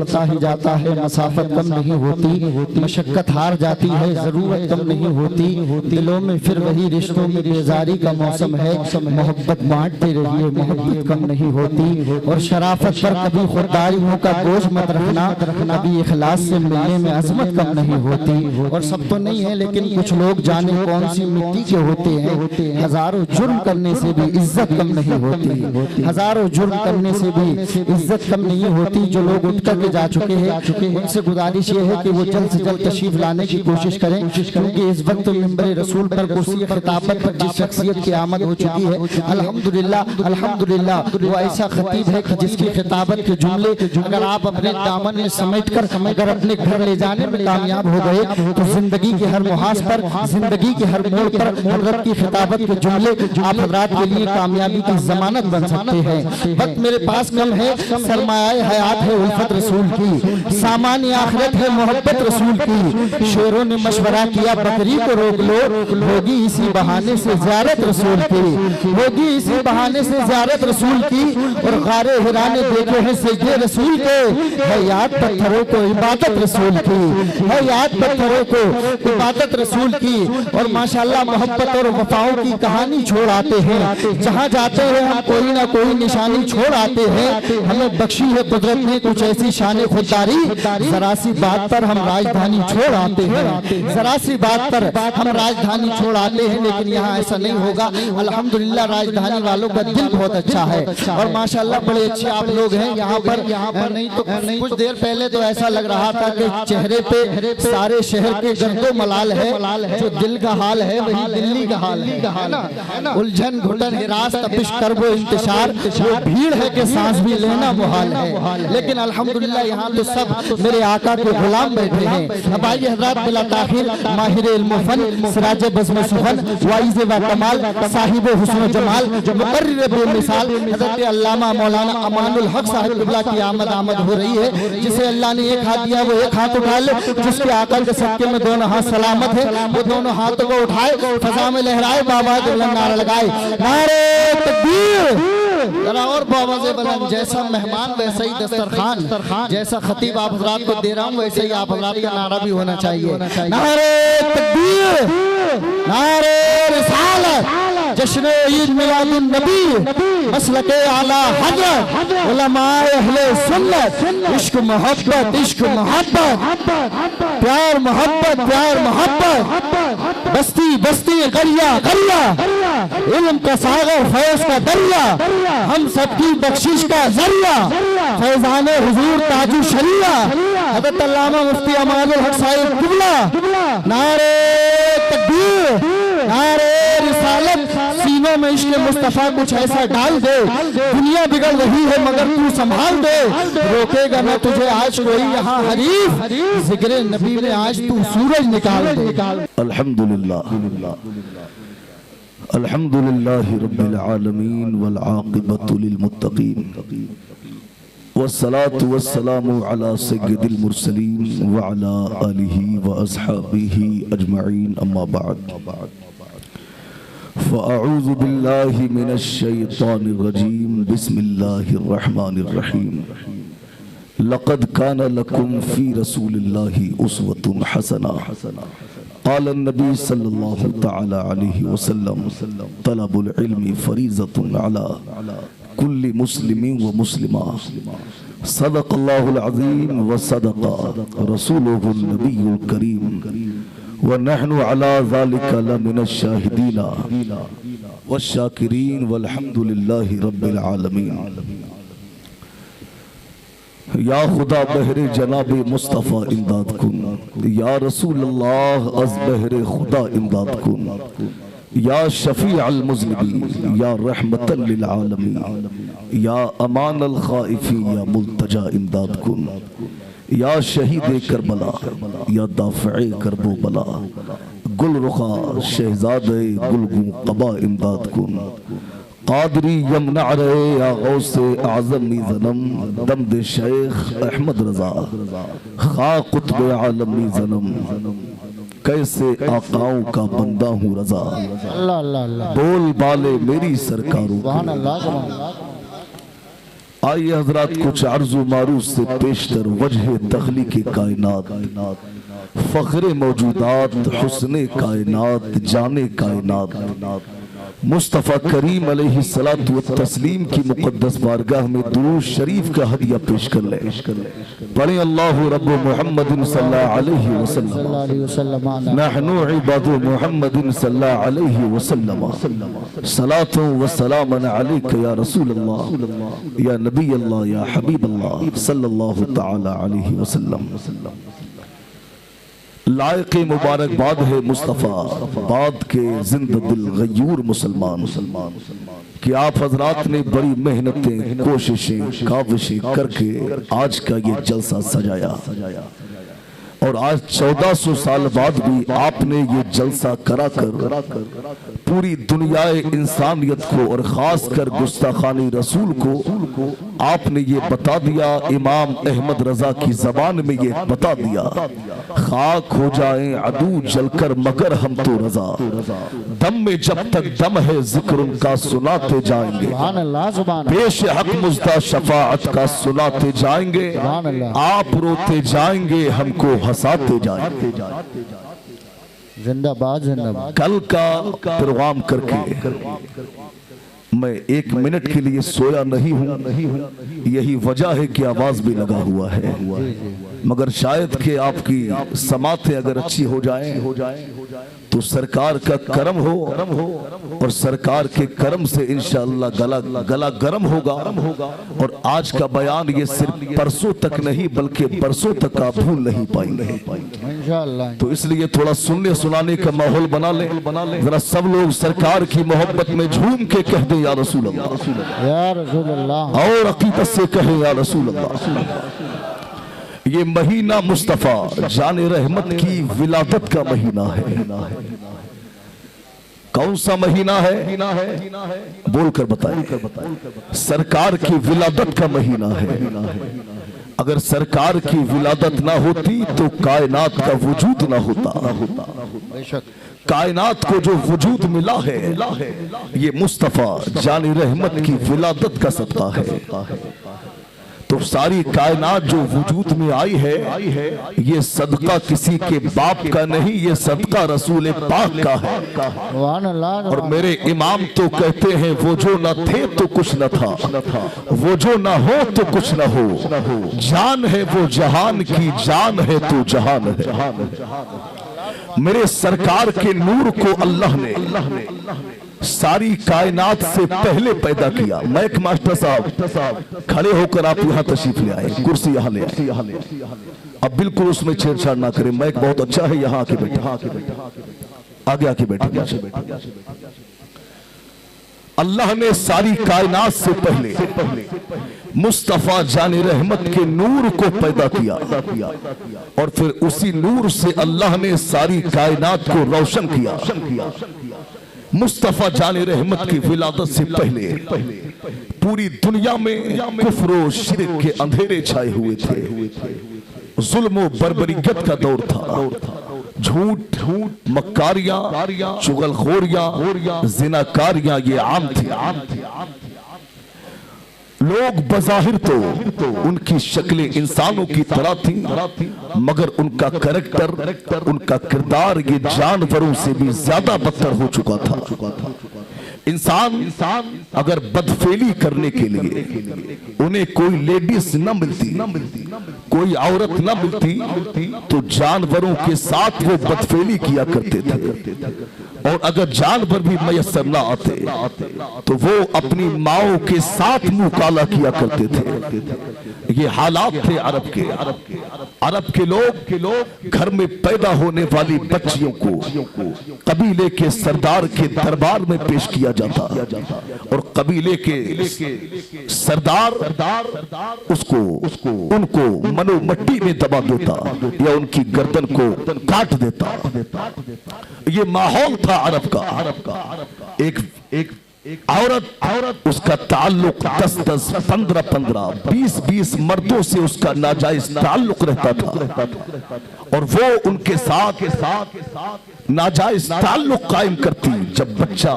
बढ़ता ही जाता है, मसाफत कम नहीं होती, मशक्कत हार जाती है, जरूरत कम नहीं होती, दिलों में फिर वही रिश्तों में बेजारी का मौसम है। मोहब्बत बांटते रहिए, मोहब्बत कम नहीं होती। और शराफत पर कभी खुददारियों का बोझ मत रखना, कभी इखलास से मिलने में अजमत कम नहीं होती। और सब तो नहीं है, लेकिन कुछ लोग जाने कौन सी मिट्टी के होते हैं। हजारों जुर्म करने से भी इज्जत कम नहीं होती, हजारों जुर्म करने से भी इज्जत कम नहीं होती। जो लोग उठ करके जा चुके हैं उनसे गुजारिश ये है कि वो जल्द से जल्द तशरीफ लाने की कोशिश करें, क्योंकि इस वक्त मिंबर रसूल पर कुर्सी खिताबत पर जिस शख्सियत की आमद हो चुकी है, अल्हम्दुलिल्लाह अल्हम्दुलिल्लाह, वो ऐसा खतीब है कि जिसकी खिताबत के जुमले अगर आप अपने दामन में समेट कर अगर अपने घर ले जाने में कामयाब हो गए तो जिंदगी के हर मुहाज पर, जिंदगी के हर मोड़ पर हज़रत की खिताबत के जुमले आप हज़रात के लिए कामयाबी की जमानत बन सकते हैं। वक्त मेरे पास कम है, सरमाए हयात है उल्फत रसूल की, सामान आखिरत है मोहब्बत रसूल की। शेरों ने मशवरा किया बकरी को रोक लो, होगी इसी बहाने से ज़ियारत रसूल की, होगी इसी बहाने से ज़ियारत रसूल की। और गारे हिरा ने देखे हैं सजदे रसूल के, है याद पत्थरों को इबादत रसूल की, है याद पत्थरों को इबादत रसूल की। और माशाल्लाह मोहब्बत और वफाओं की कहानी छोड़ आते हैं, जहाँ जाते हैं हम कोई ना कोई निशानी छोड़ आते हैं। हमें बख्शी है कुदरत ने कुछ ऐसी शान खुददारी, जरा सी बात पर हम राजधानी छोड़ आते हैं, जरा सी बात पर हम राजधानी छोड़ आते हैं। लेकिन यहाँ ऐसा नहीं होगा, अल्हम्दुलिल्लाह राजधानी वालों का दिल बहुत अच्छा है और माशाल्लाह बड़े अच्छे आप लोग हैं यहाँ पर। नहीं तो कुछ देर पहले तो ऐसा लग रहा था कि चेहरे पे सारे शहर के गर्दो मलाल है, जो दिल का हाल है वही दिल्ली का हाल है। उलझन घुटन हिरास तपिश करबो इंतशार, वो भीड़ है कि सांस भी लेना मुहाल है। लेकिन अल्हम्दुलिल्लाह यहाँ तो सब मेरे आका के गुलाम बैठे हैं। अब आइए हज़रात बिला ताखिर माहिर इल्म फन, सिराज बज़्म सुखन, वाइज़ व कमाल, साहिब हुस्न जमाल, मुकर्रिर बेमिसाल हज़रत अल्लामा मौलाना अमानुल हक साहिब क़िबला की आमद हो रही है। जिसे अल्लाह ने एक हाथ दिया वो एक हाथ उठा ले, जिसके आका के सदके में दोनों हाथ सलामत है वो दोनों हाथों को उठाए, फज़ा में लहराए, बाबा के बुलंद नारा लगाए, नारे तकबीर। जरा और बाबा से बुलंद, जैसा मेहमान वैसा ही दस्तरखान, जैसा खतीब आप हज़रात को दे रहा हूँ वैसे ही आप हज़रात का नारा भी होना चाहिए। नारे तकबीर, नारे रिसालत, जश्न ईद मिलादुन नबी, मसलके आला हज़रत, उलमाए अहले सुन्नत, इश्क मोहब्बत, इश्क मोहब्बत, प्यार मोहब्बत, प्यार मोहब्बत, बस्ती बस्ती गरिया गरिया, इल्म का सागर फैज़ का दरिया, हम सबकी बख्शिश का जरिया, फैज़ाने हुजूर ताजु शरिया, हज़रत अल्लामा मुफ्ती अमानुल हक साहिब क़िबला। नारे तकबीर, नारे रिसालत, सीनों में इश्क़ मुस्तफ़ा कुछ ऐसा डाल दे, दुनिया बिगड़ रही है मगर तू संभाल दे, रोकेगा न तुझे आज कोई यहाँ हरीफ, ज़िक्र नबी में आज तू सूरज निकाल दे। अल्हम्दुलिल्लाह अल्हम्दुलिल्लाहि रब्बिल आलमीन वल आक़िबतु लिल मुत्तक़ीन वस्सलातु वस्सलामु अला सय्यिदिल मुरसलीन व अला आलिहि व अस्हाबिहि अजमईन, अम्मा बाद। फ़अऊज़ु बिल्लाहि मिनश शैतानिर रजीम, बिस्मिल्लाहिर रहमानिर रहीम। लक़द काना लकुम फ़ी रसूलिल्लाहि उस्वतुन हसना, क़ाल नबी सल्लल्लाहु तआला अलैहि वसल्लम, तलबुल इल्मी फ़रीज़तुन अला कुल्ली मुस्लिमिन व मुस्लिमा, सदक़ल्लाहुल अज़ीम व सदक़ रसूलुहुन नबियुल करीम, व नहनु अला ज़ालिका लमिनश शाहिदीना वश्शाकिरीन वल्हम्दुलिल्लाहि रब्बिल आलमीन। या खुदा बहरे जनाबे मुस्तफ़ा इमदाद कुन, या रसूल अल्लाह अज़ बहरे खुदा इमदाद कुन, या शफ़ी अल मुज़निबीन, या रहमतन लिल आलमीन, या अमान अल ख़ाइफ़ीन, या मुल्तजा इमदाद कुन, या शहीद करबला, या दाफ़े करबो बला, गुल रुखा शहज़ादे गुलगू क़बा इमदाद कुन, कादरी यमना रहे या गौसे आज़मी ज़नम, दमद शेख अहमद रज़ा, खा कुतुब आलमी ज़नम, कैसे आकाओं का बंदा हूँ रज़ा, बोल बाले मेरी सरकारों, आइए हजरात कुछ अर्जु मारूफ से पेशतर वजह तख्लीक कायनात, फख्र मौजूदात, हुस्न कायनात, जाने कायनात मुस्तफ़ा करीम अलैहिस्सलातु वत्तस्लीम की मुक़द्दस बारगाह में दुरूद शरीफ का हदिया पेश कर ले। पढ़े अल्लाहु रब्बु मुहम्मदिन सल्लल्लाहु अलैहि वसल्लम, नहनु इबादु मुहम्मदिन सल्लल्लाहु अलैहि वसल्लम, सलातु व सलामन अलैका या रसूल अल्लाह या नबी अल्लाह या हबीब अल्लाह सल्लल्लाहु तआला अलैहि वसल्लम। लायक मुबारकबाद है मुस्तफ़ा बाद के जिंदा दिल गयूर मुसलमान कि आप हजरात ने बड़ी मेहनतें, कोशिशें, काविशें करके आज का ये जलसा सजाया और आज 1400 साल बाद भी आपने ये जलसा कराकर पूरी दुनिया इंसानियत को और खास कर गुस्ताखानी रसूल को आपने ये बता दिया, इमाम अहमद रजा की जबान में ये बता दिया, खाक हो जाएं अदू जलकर मगर हम तो रजा, दम में जब तक दम है जिक्र उनका सुनाते जाएंगे, पेश हक मुज्दा शफाअत का सुनाते जाएंगे, आप रोते जाएंगे हमको हंसाते जाएंगे। जिंदाबाद जिंदाबाद। कल का प्रोग्राम करके मैं 1 मिनट के लिए सोया नहीं हूँ, यही वजह है कि आवाज भी लगा हुआ है, मगर शायद कि आपकी समातें अगर अच्छी हो जाए तो सरकार का करम हो और सरकार के करम से इंशाअल्लाह गला गर्म होगा और आज का बयान ये सिर्फ परसों तक नहीं बल्कि बरसों तक आप भूल नहीं पाएंगे इंशाअल्लाह। तो इसलिए थोड़ा सुनने सुनाने का माहौल बना ले, जरा सब लोग सरकार की मोहब्बत में झूम के कह दे या रसूल अल्लाह, या रसूल अल्लाह, और अकीदत से कहे या रसूल अल्लाह। ये महीना मुस्तफ़ा जाने रहमत की विलादत का महीना है। कौन सा महीना है? बोलकर बताएं। सरकार की विलादत का महीना है। अगर सरकार की विलादत ना होती तो कायनात का वजूद ना होता। कायनात को जो वजूद मिला है ये मुस्तफ़ा जाने रहमत की विलादत का सदका है। तो सारी कायनात जो वजूद में आई है ये सदका किसी के बाप का नहीं, ये सदका रसूल पाक का है। और मेरे इमाम तो कहते हैं वो जो न थे तो कुछ न था, वो जो न हो तो कुछ न हो, जान है वो जहान की जान है तो जहान है। मेरे सरकार के नूर को अल्लाह ने सारी कायनात से पहले पैदा किया। मैक मास्टर साहब खड़े होकर आप यहाँ तशरीफ ले आए, कुर्सी यहाँ ले आए। अब बिल्कुल उसमें छेड़छाड़ ना करें, मैक बहुत अच्छा है, यहाँ आके बैठे, आगे आके बैठे। अल्लाह ने सारी कायनात से पहले मुस्तफ़ा जाने रहमत के नूर को पैदा किया और फिर उसी नूर से अल्लाह ने सारी कायनात को रोशन किया। मुस्तफ़ा जाने रहमत की विलादत से पहले पूरी दुनिया में कुफ्र और शिरक के अंधेरे छाए हुए थे, जुल्म और बर्बरियत का दौर था, झूठ, मक्कारियां, चुगलखोरियां, जिनाकारियां ये आम थी। लोग बज़ाहिर तो उनकी शक्लें इंसानों की तरह थी, मगर उनका कैरेक्टर, उनका किरदार ये जानवरों से भी ज्यादा बदतर हो चुका था। इंसान अगर बदफेली करने के लिए उन्हें कोई लेडीज न मिलती, कोई औरत न मिलती तो जानवरों के साथ वो बदफेली किया करते थे। और अगर जानवर भी मैसर न आते तो वो अपनी माओ के साथ मुंह काला किया करते थे। ये हालात थे अरब के। अरब के लोग घर में पैदा होने वाली बच्चियों को कबीले के सरदार के दरबार में पेश किया जाता और कबीले के सरदार उनको मनो मट्टी में दबा देता या उनकी गर्दन को काट देता। ये माहौल था अरब का। औरत उसका ताल्लुक 10-10, 15-15, 20-20 मर्दों से उसका नाजायज ताल्लुक रहता था और वो उनके साथ नाजायज ताल्लुक कायम करती। जब बच्चा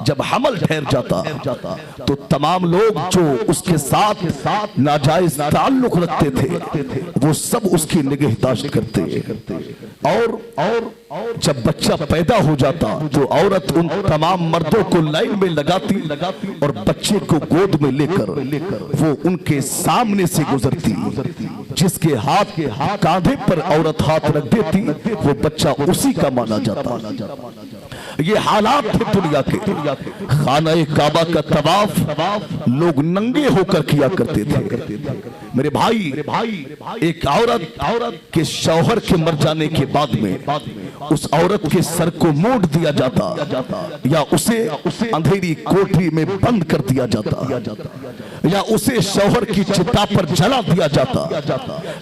जब हमल ठहर जाता तो तमाम लोग जो उसके साथ नाजायज ताल्लुक रखते थे वो सब उसकी निगहदाश्त करते और जब बच्चा पैदा हो जाता तो औरत उन तमाम मर्दों को लाइन में लगाती और बच्चे को गोद में लेकर वो उनके सामने से गुजरती। जिसके हाथ के कांधे पर औरत हाथ रख देती वो बच्चा उसी का माना जाता। ये हालात थे दुनिया के। खाना-ए काबा का तवाफ लोग नंगे होकर किया करते थे। मेरे भाई एक औरत के शौहर के मर जाने के बाद में उस औरत के सर को मोड़ दिया जाता या उसे अंधेरी कोठरी में बंद कर दिया जाता या उसे शौहर की चिता पर जला दिया जाता।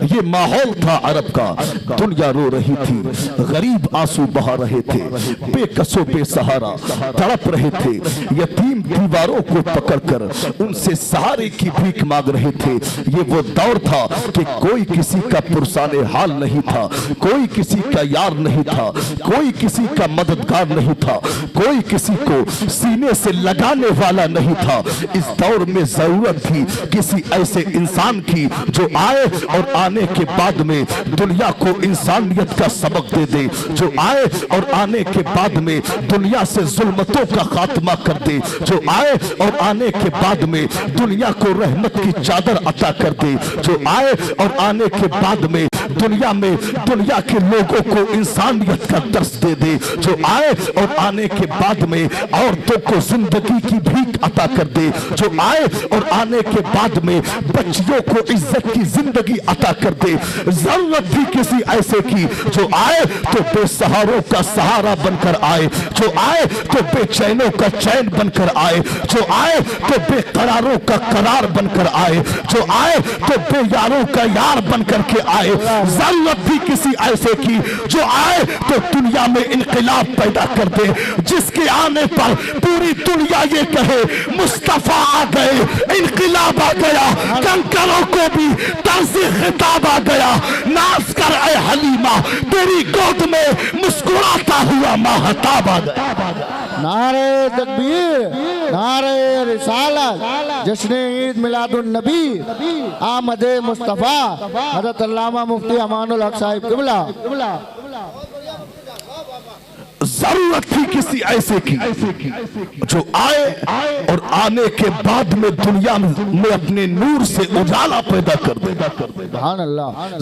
ये माहौल था अरब का। दुनिया रो रही थी, गरीब आंसू बहा रहे थे, बेकसो बेसहारा तड़प रहे थे, यतीम दीवारों को पकड़कर उनसे सहारे की भीख मांग रहे थे। ये वो दौर था कि कोई किसी का पुरसाने हाल नहीं था, कोई किसी का यार नहीं था, कोई किसी का मददगार नहीं था, कोई किसी को सीने से लगाने वाला नहीं था। इस दौर में जरूरत थी किसी ऐसे इंसान की जो आए और आने के बाद में दुनिया को इंसानियत का सबक दे दे, जो आए और आने के बाद में दुनिया से जुल्मतों का खात्मा कर दे, जो आए और आने के बाद में दुनिया को रहमत की चादर अता कर दे, जो आए और आने के बाद में दुनिया के लोगों को इंसानियत का दर्स दे दे, जो आए और आने के बाद में औरतों को जिंदगी की भीख अता कर दे, जो आए और आने के बाद में बच्चियों को इज्जत की जिंदगी अता कर दे। जरूरत थी किसी ऐसे की जो आए तो बेसहारों का सहारा बनकर आए, जो आए तो बेचैनों का चैन बनकर आए, जो आए तो बेकरारों का करार बनकर आए, जो आए तो बेयारों का यार बनकर के आए। जरूरत थी किसी ऐसे की जो आए तो दुनिया में इनकलाब पैदा कर दे, जिसके आने पर पूरी दुनिया ये कहे मुस्तफा आ गए, इनकलाब आ गया, कंकरों को भी तर्ज़े खिताब आ गया। नाज़ कर ऐ हलीमा, तेरी गोद में मुस्कुराता हुआ महताब आ गया। नारे तकबीर, नारे रिसालत, जश्न ईद मिलादुन नबी, आमदे मुस्तफा, हज़रत अल्लामा मुफ्ती अमानुल हक साहिब क़िबला। जरूरत थी किसी ऐसे की जो आए और आने के बाद में दुनिया में अपने नूर से उजाला पैदा कर दे।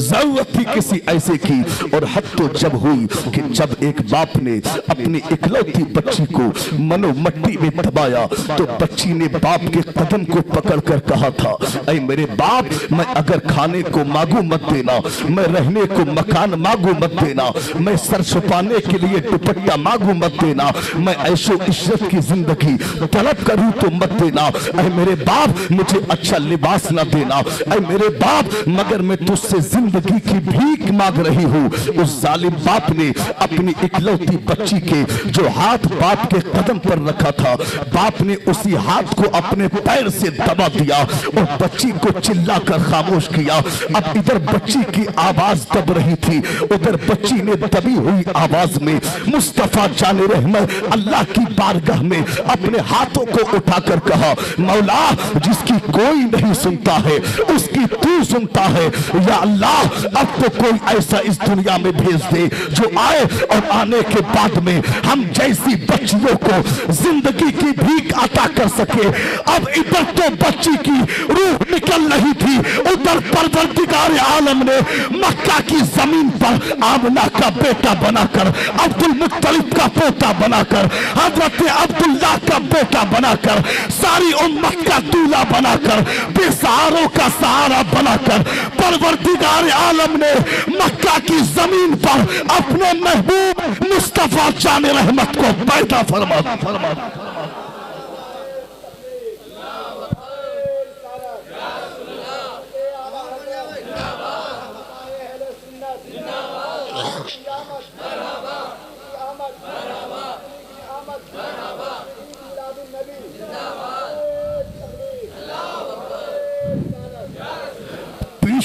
जरूरत थी किसी ऐसे की। और हद तो जब हुई कि जब एक बाप ने अपनी इकलौती बच्ची को मनो मट्टी में दबाया तो बच्ची ने बाप के कदम को पकड़कर कहा था, ऐ मेरे बाप, मैं अगर खाने को मांगू मत देना, मैं रहने को मकान मांगू मत देना, मैं सर छुपाने के लिए दुपट्टा मांगू मत देना, मैं ऐशो इज्जत की जिंदगी तलब करूं तो मत देना। ऐ मेरे बाप, मुझे अच्छा लिबास ना देना। ऐ मेरे बाप, मगर मैं तुझसे जिंदगी की भीख मांग रही हूँ। उस जालिम बाप ने अपनी इकलौती बच्ची के जो हाथ बाप के कदम पर रखा था, बाप ने उसी हाथ को अपने पैर से दबा दिया और बच्ची को चिल्लाकर खामोश किया। अब इधर बच्ची की आवाज दब रही थी, उधर बच्ची ने दबी हुई आवाज में मुस्तफा जाने रहमत अल्लाह की बारगाह में अपने हाथों को उठाकर कहा, मौला, जिसकी कोई नहीं सुनता है उसकी तू सुनता है। या अल्लाह, अब तो कोई ऐसा इस दुनिया में भेज दे जो आए और आने के बाद में हम जैसी बच्चियों को जिंदगी की भीख अता कर सके। अब इधर तो बच्ची की रूह निकल रही थी, उधर परवरदिगार आलम ने मक्का की जमीन पर आमना का बेटा बनाकर, अब्दुल मुत्तलिब का पोता बनाकर, हजरत अब्दुल्लाह का बेटा बनाकर, सारी उम्मत का दूल्हा बनाकर, बेसहारों का सहारा बनाकर परवरदिगार आलम ने मक्का की जमीन पर अपने महबूब मुस्तफा जाने रहमत को पैदा फरमा।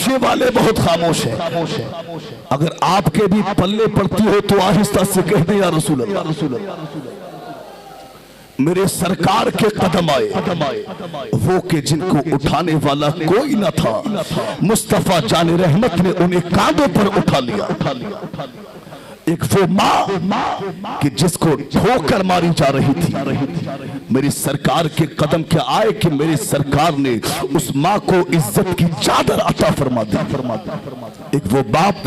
पीछे वाले बहुत खामोश हैं। अगर आपके भी पल्ले पड़ती हो तो आहिस्ता से कह दे या रसूल अल्लाह, मेरे सरकार के कदम आए वो के जिनको उठाने वाला कोई न था, मुस्तफा जान रहमत ने उन्हें कांधों पर उठा लिया। एक वो माँ कि जिसको ठोकर मारी जा रही थी, मेरी सरकार के कदम क्या आए कि मेरी सरकार ने उस माँ को इज्जत की चादर अता फरमा दी। एक वो बाप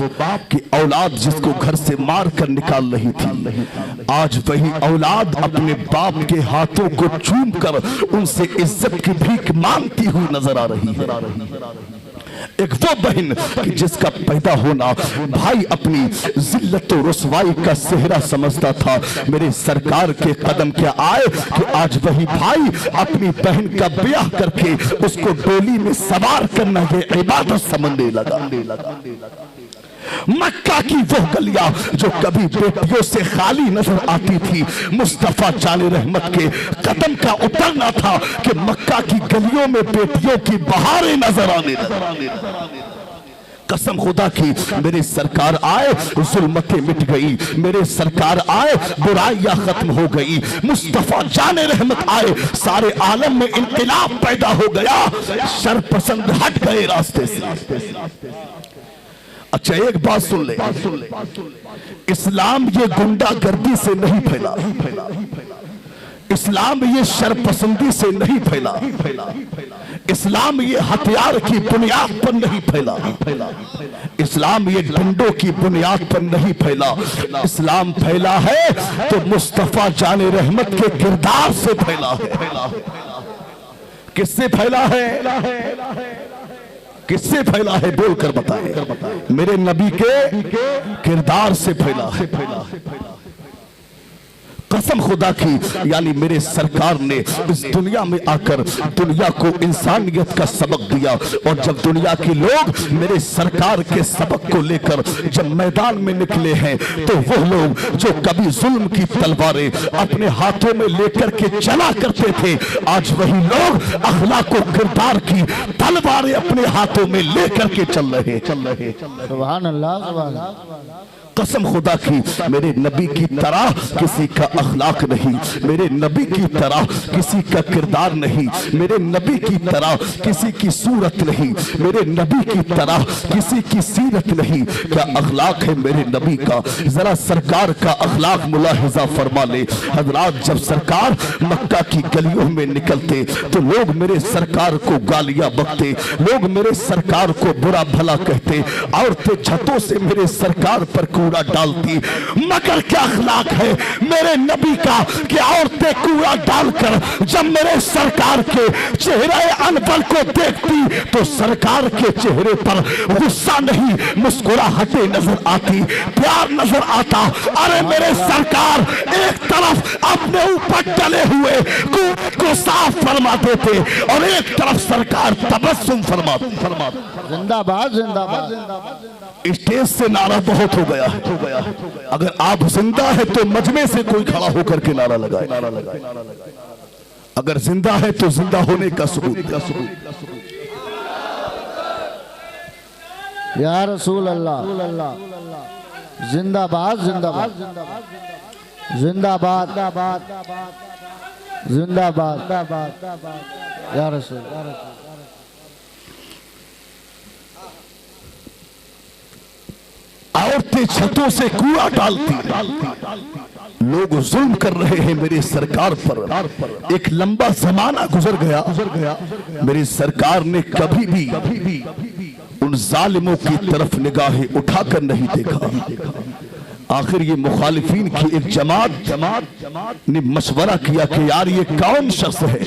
की औलाद जिसको घर से मार कर निकाल रही थी, आज वही औलाद अपने बाप के हाथों को चूम कर उनसे इज्जत की भीख मांगती हुई नजर आ रही है। एक वो बहन कि जिसका पैदा होना भाई अपनी जिल्लत और रुसवाई का सेहरा समझता था, मेरे सरकार के कदम क्या आए कि आज वही भाई अपनी बहन का ब्याह करके उसको डोली में सवार करना ये इबादत समझने लगा। मक्का की वो गलियां जो कभी बेटियों से खाली नजर आती थी, मुस्तफा जाने रहमत के कदम का उतरना था कि मक्का की गलियों में बेटियों की बहारें नजर आने लगी। कसम खुदा की मेरी सरकार आए जुल्मतें मिट गई, मेरे सरकार आए बुराइयां खत्म हो गई, मुस्तफा जाने रहमत आए सारे आलम में इनकलाब पैदा हो गया, शर पसंद हट गए रास्ते से। अच्छा एक बात सुन ले, इस्लाम ये गुंडागर्दी से नहीं फैला, इस्लाम ये शरपसंदी से नहीं फैला, इस्लाम ये हथियार की बुनियाद पर नहीं फैला, इस्लाम ये डंडों की बुनियाद पर नहीं फैला। इस्लाम फैला है तो मुस्तफा जाने रहमत के किरदार से फैला है। किससे फैला है? किससे फैला है? बोलकर बताएं। मेरे नबी के किरदार से फैला है। कसम खुदा की, यानी मेरे सरकार ने इस दुनिया में आकर दुनिया को इंसानियत का सबक दिया, और जब दुनिया के लोग मेरे सरकार के सबक को लेकर जब मैदान में निकले हैं तो वो लोग जो कभी जुल्म की तलवारें अपने हाथों में लेकर के चला करते थे, आज वही लोग अखलाक व किरदार की तलवारें अपने हाथों में लेकर के चल रहे। सुभान अल्लाह, सुभान अल्लाह। कसम खुदा की मेरे नबी की तरह किसी का अखलाक नहीं, मेरे नबी की तरह किसी का किरदार नहीं, मेरे नबी की तरह किसी की सूरत नहीं, मेरे नबी की तरह किसी की सीरत नहीं। क्या अखलाक है मेरे नबी का? जरा सरकार का अखलाक मुलाहिजा फरमा ले। हजरात, जब सरकार मक्का की गलियों में निकलते तो लोग मेरे सरकार को गालियां बकते, लोग मेरे सरकार को बुरा भला कहते, औरतें छतों से मेरे सरकार पर कूड़ा डालती। मगर क्या अखलाक है मेरे नबी का कि औरतें कूड़ा डालकर जब मेरे सरकार के चेहरे अनवर को देखती तो सरकार के चेहरे पर गुस्सा नहीं, मुस्कुराहटें नजर आती, प्यार नजर आता। अरे मेरे सरकार एक तरफ अपने ऊपर डले हुए कूड़े को साफ फरमा देते और एक तरफ सरकार तबस्सुम फरमाती। जिंदाबाद, जिंदाबाद, जिंदाबाद। स्टेज से नारा बहुत हो गया। अगर आप जिंदा है तो मजमे से कोई खड़ा होकर के नारा लगाए। अगर जिंदा है तो जिंदा होने का सबूत। या रसूल अल्लाह, जिंदाबाद, जिंदाबाद, जिंदाबाद, जिंदाबाद, या रसूल। औरतें छतों से कूड़ा डालती, लोग जुल्म कर रहे हैं मेरी सरकार पर। एक लंबा जमाना गुजर गया, मेरी सरकार ने कभी भी उन जालिमों की तरफ निगाहें उठाकर नहीं देखा। आखिर ये मुखालिफीन की एक जमात ने मशवरा किया कि यार ये कौन शख्स है,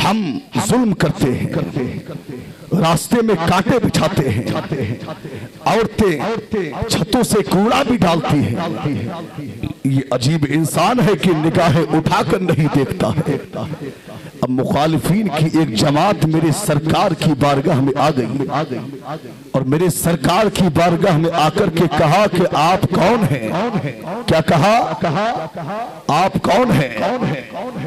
हम जुल्म करते हैं, रास्ते में कांटे बिछाते हैं, औरतें छतों से कूड़ा भी डालती हैं, ये अजीब इंसान है कि निगाहें उठाकर नहीं देखता है। अब मुखालिफीन की एक जमात मेरे सरकार की बारगाह में आ गई और मेरे सरकार की बारगाह में आकर के कहा कि आप कौन हैं? क्या कहा? आप कौन हैं?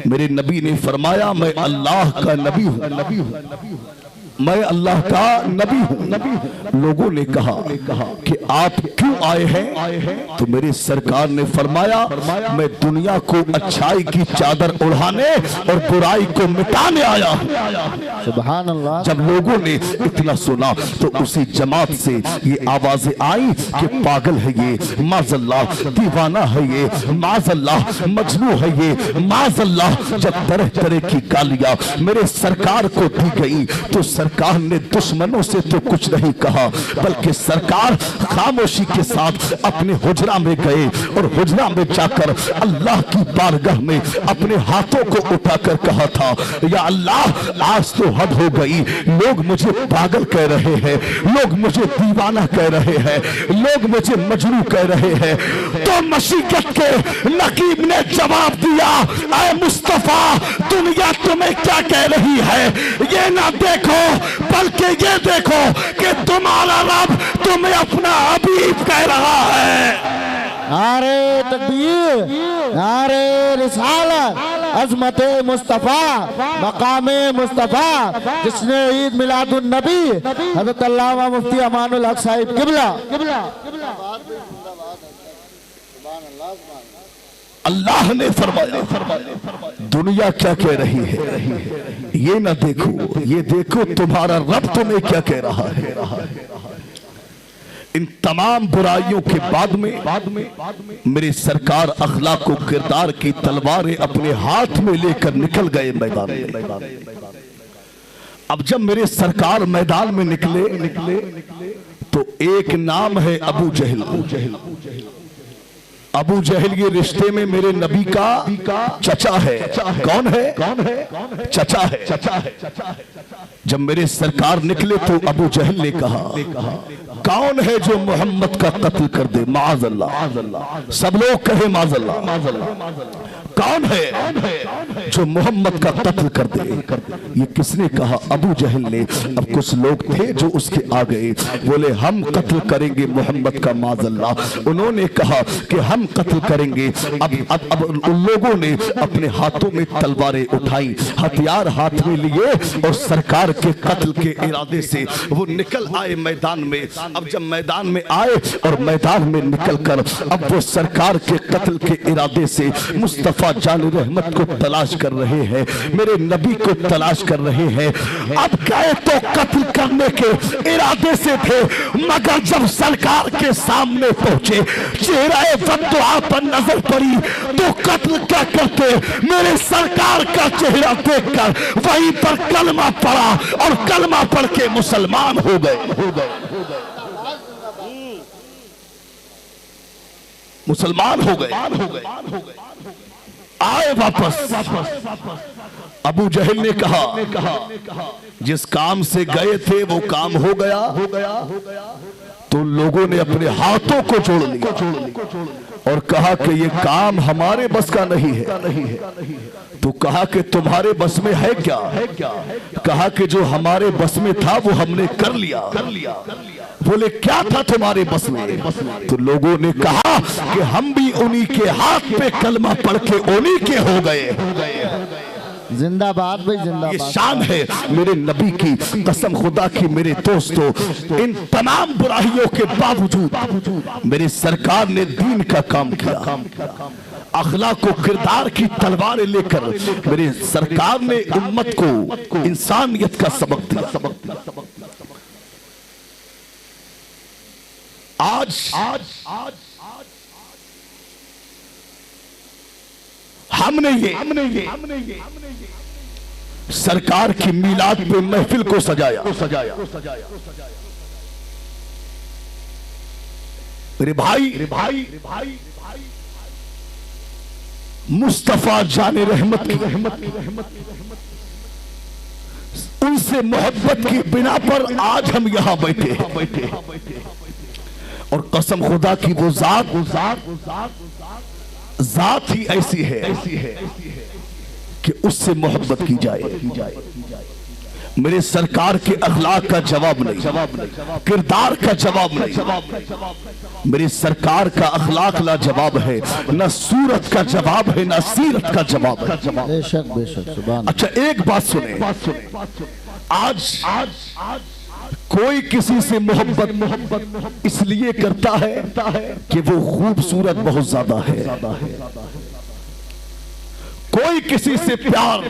मेरे नबी ने फरमाया मैं अल्लाह का नबी हूं। मैं अल्लाह का नबी हूं। लोगों ने कहा कि आप क्यों आए हैं? तो मेरे सरकार ने फरमाया मैं दुनिया को अच्छाई की चादर ओढ़ाने और बुराई को मिटाने आया हूं। सुभान अल्लाह। जब लोगों ने इतना सुना तो उसी जमात से ये आवाजें आई कि पागल है ये, माज़ल्लाह, दीवाना है ये, माज़ल्लाह, मजनू है ये, माज़ल्लाह। जब तरह तरह की गालियां मेरे सरकार को दी गई तो सरकार ने दुश्मनों से तो कुछ नहीं कहा, बल्कि सरकार खामोशी के साथ अपने हुजरा में गए और हुजरा में जाकर अल्लाह की बारगाह में अपने हाथों को उठाकर कहा था, या अल्लाह आज तो हद हो गई, लोग मुझे पागल कह रहे हैं, लोग मुझे दीवाना कह रहे हैं, लोग मुझे मजनू कह रहे हैं। तो मशीकत के नकीब ने जवाब दिया, ऐ मुस्तफा, दुनिया तुम्हें क्या कह रही है ये ना देखो, बल्कि ये देखो कि तुम्हारा रब तुम्हें अपना हबीब कह रहा है। नारे तकबीर, नारे रिसालत, अज़मते मुस्तफ़ा, मकामे मुस्तफ़ा। जिसने ईद मिलादुन नबी हज़रत अल्लामा मुफ्ती अमानुल हक साहिब किबला अल्लाह ने फरमाया दुनिया क्या कह रही है ये ना देखो, ये देखो तुम्हारा रब तुम्हें क्या कह रहा है। इन तमाम बुराइयों के बाद में मेरे सरकार अखलाक और किरदार की तलवारें अपने हाथ में लेकर निकल गए मैदान में। अब जब मेरे सरकार मैदान में निकले तो एक नाम है अबू जहल। अबू जहल ये रिश्ते में मेरे नबी का चचा है। कौन है? चचा है। जब मेरे सरकार निकले तो अबू जहल ने कहा, कौन है जो मोहम्मद का कत्ल कर दे? माज़अल्लाह। सब लोग कहे माज़अल्लाह। कौन है जो मोहम्मद का कत्ल कर दे? ये किसने कहा? अबू जहल ने। अब कुछ लोग थे जो उसके आ गए, बोले हम कत्ल करेंगे मोहम्मद का, माज़अल्लाह। उन्होंने कहा कि हम कत्ल करेंगे। अब उन लोगों ने अपने हाथों में तलवारें उठाई, हथियार हाथ में लिए और सरकार के कत्ल के इरादे से वो निकल आए मैदान में। अब जब मैदान में आए और मैदान में निकलकर अब वो सरकार के कत्ल के इरादे से मुस्तफा जान रहमत को तलाश कर रहे हैं, मेरे नबी को तलाश कर रहे हैं। अब गए तो कत्ल करने के इरादे से थे, मगर जब सरकार के सामने पहुंचे, चेहरा बद्दुआ पर नजर पड़ी तो कत्ल क्या करते? मेरे सरकार का चेहरा देखकर वहीं पर कलमा पड़ा और कलमा पढ़ के मुसलमान हो गए। मुसलमान हो गए। आए वापस। अबू जहल ने कहा जिस काम से गए थे वो काम हो गया। तो लोगों ने अपने हाथों को जोड़ लिया और कहा कि ये काम हमारे बस का नहीं है। तो कहा कि तुम्हारे बस में है क्या? कहा कि जो हमारे बस में था वो हमने कर लिया। बोले क्या था तुम्हारे बस में? तो लोगों ने कहा कि हम भी उन्हीं के हाथ पे कलमा पढ़ के उन्हीं के हो गए। जिंदाबाद भाई, जिंदाबाद। ये शान है मेरे नबी की, कसम खुदा की मेरे दोस्तों। इन तमाम बुराइयों के बावजूद मेरे सरकार ने दीन का काम किया। अखलाक को किरदार की तलवारें लेकर मेरे सरकार ने उम्मत को इंसानियत का सबक दिया। आज हमने ये सरकार की मीलाद पे महफिल को सजाया। मेरे भाई मुस्तफा जाने रहमत उनसे मोहब्बत की बिना पर आज हम यहां बैठे हैं। और कसम खुदा की वो जात ही ऐसी है कि उससे मोहब्बत की जाए। मेरे सरकार के अखलाक का जवाब नहीं, किरदार का जवाब नहीं। मेरी सरकार का अखलाक ला जवाब है, न सूरत का जवाब है, न सीरत का जवाब है। बेशक बेशक। सुभान। अच्छा एक बात सुने, आज कोई किसी से मोहब्बत इसलिए करता है कि वो खूबसूरत बहुत ज्यादा है। कोई किसी से प्यार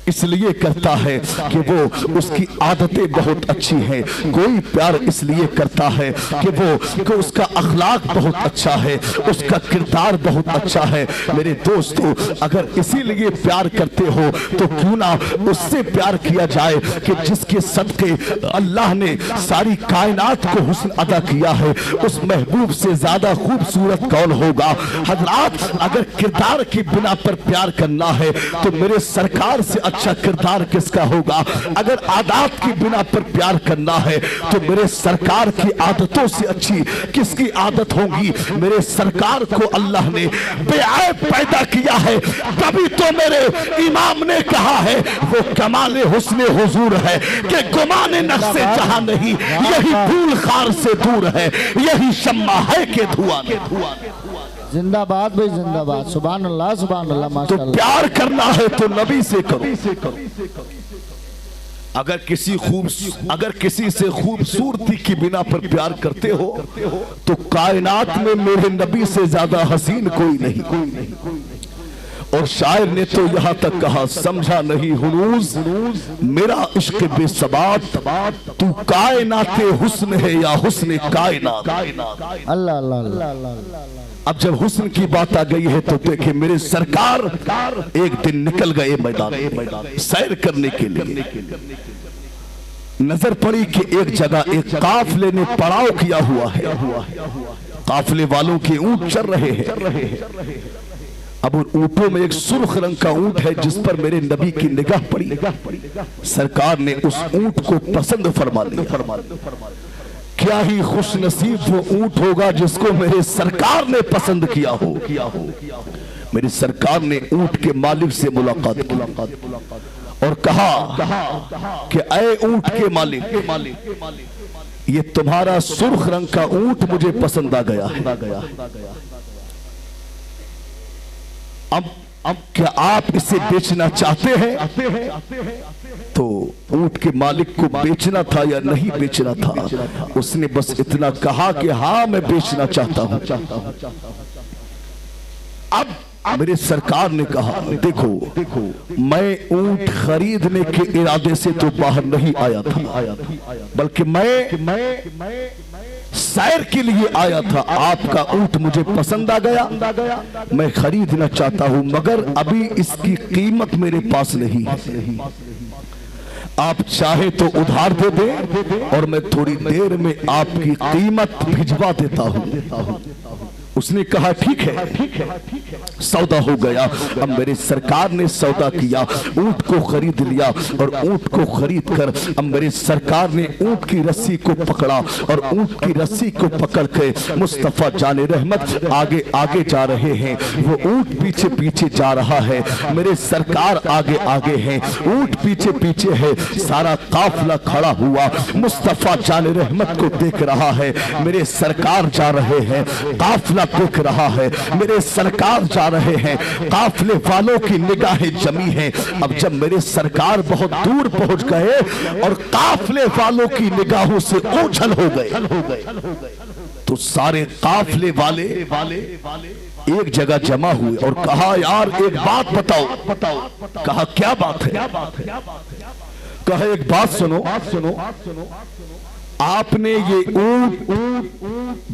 इसलिए करता है कि वो उसकी आदतें बहुत अच्छी हैं। कोई प्यार इसलिए करता है कि उसका अखलाक बहुत अच्छा है, उसका किरदार बहुत अच्छा है। मेरे दोस्तों, अगर इसीलिए प्यार करते हो तो क्यों ना उससे प्यार किया जाए कि जिसके सदके अल्लाह ने सारी कायनात को हुस्न अदा किया है। उस महबूब से ज्यादा खूबसूरत कौन होगा? हजरात, अगर किरदार की बिना पर प्यार करना है तो मेरे सरकार से अच्छा किरदार किसका होगा? अगर आदत की बिना पर प्यार करना है तो मेरे सरकार की आदतों से अच्छी किसकी आदत होगी? मेरे सरकार को अल्लाह ने बेऐब पैदा किया है, तभी तो मेरे इमाम ने कहा है वो कमाल हुस्न हुजूर है कि गुमाने नक्शे जहां नहीं, यही भूल खार से दूर है, यही शम्मा है कि धुआं। जिंदाबाद भाई जिंदाबाद, सुभान अल्लाह सुभान अल्लाह, माशाअल्लाह। तो प्यार करना है तो नबी से करो। अगर किसी से खूबसूरती की बिना पर प्यार करते हो तो कायनात में मेरे नबी से ज्यादा हसीन कोई नहीं। और शायर ने तो यहां तक कहा, समझा नहीं हुनूज मेरा इश्क बेसबात, तू कायनाते हुस्न है या हुस्न कायनात। अल्लाह अल्लाह अल्लाह। अब जब हुस्न की बात आ गई है तो देखे मेरे सरकार एक दिन निकल गए मैदान सैर करने के लिए। नजर पड़ी कि एक जगह एक काफले ने पड़ाव किया हुआ है। काफले वालों के ऊंट चल रहे हैं। अब उन ऊंटों में एक सुर्ख रंग का ऊंट है जिस पर मेरे नबी की निगाह पड़ी। सरकार ने उस ऊंट को पसंद फरमा लिया। क्या ही खुश नसीब वो ऊंट होगा जिसको मेरे सरकार ने पसंद किया हो। मेरी सरकार ने ऊंट के मालिक से मुलाकात की और कहा कि ऐ ऊंट के मालिक, ये तुम्हारा सुर्ख रंग का ऊंट मुझे पसंद आ गया है। अब क्या आप इसे बेचना चाहते हैं? तो ऊंट के मालिक को बेचना था या नहीं बेचना था? उसने बस इतना कहा कि हाँ मैं बेचना चाहता हूं। अब मेरे सरकार ने कहा, देखो मैं ऊंट खरीदने के इरादे से तो बाहर नहीं आया था, बल्कि मैं सैर के लिए आया था। आपका ऊंट मुझे पसंद आ गया, मैं खरीदना चाहता हूं, मगर अभी इसकी कीमत मेरे पास नहीं है। आप चाहे तो उधार दे दें और मैं थोड़ी देर में आपकी कीमत भिजवा देता हूं। उसने कहा ठीक है। सौदा हो गया। अब मेरे सरकार ने सौदा किया, ऊंट को खरीद लिया और ऊंट को खरीद कर अब मेरे सरकार ने ऊंट की रस्सी को पकड़ा और ऊंट की रस्सी को पकड़ के मुस्तफा जाने रहमत आगे आगे जा रहे हैं। वो ऊंट पीछे पीछे जा रहा है, मेरे सरकार आगे आगे हैं, ऊंट पीछे पीछे है। सारा काफिला खड़ा हुआ मुस्तफा जाने रहमत को देख रहा है। मेरे सरकार जा रहे हैं, काफिला देख रहा है, मेरे सरकार जा रहे हैं, काफिले वालों की निगाहें जमी हैं। अब जब मेरे सरकार बहुत दूर पहुंच गए और काफिले वालों की निगाहों से ओझल हो गए तो सारे काफिले वाले एक जगह जमा हुए और कहा, यार एक बात बताओ। कहा क्या बात है? कहा एक बात सुनो, आपने ये ऊंट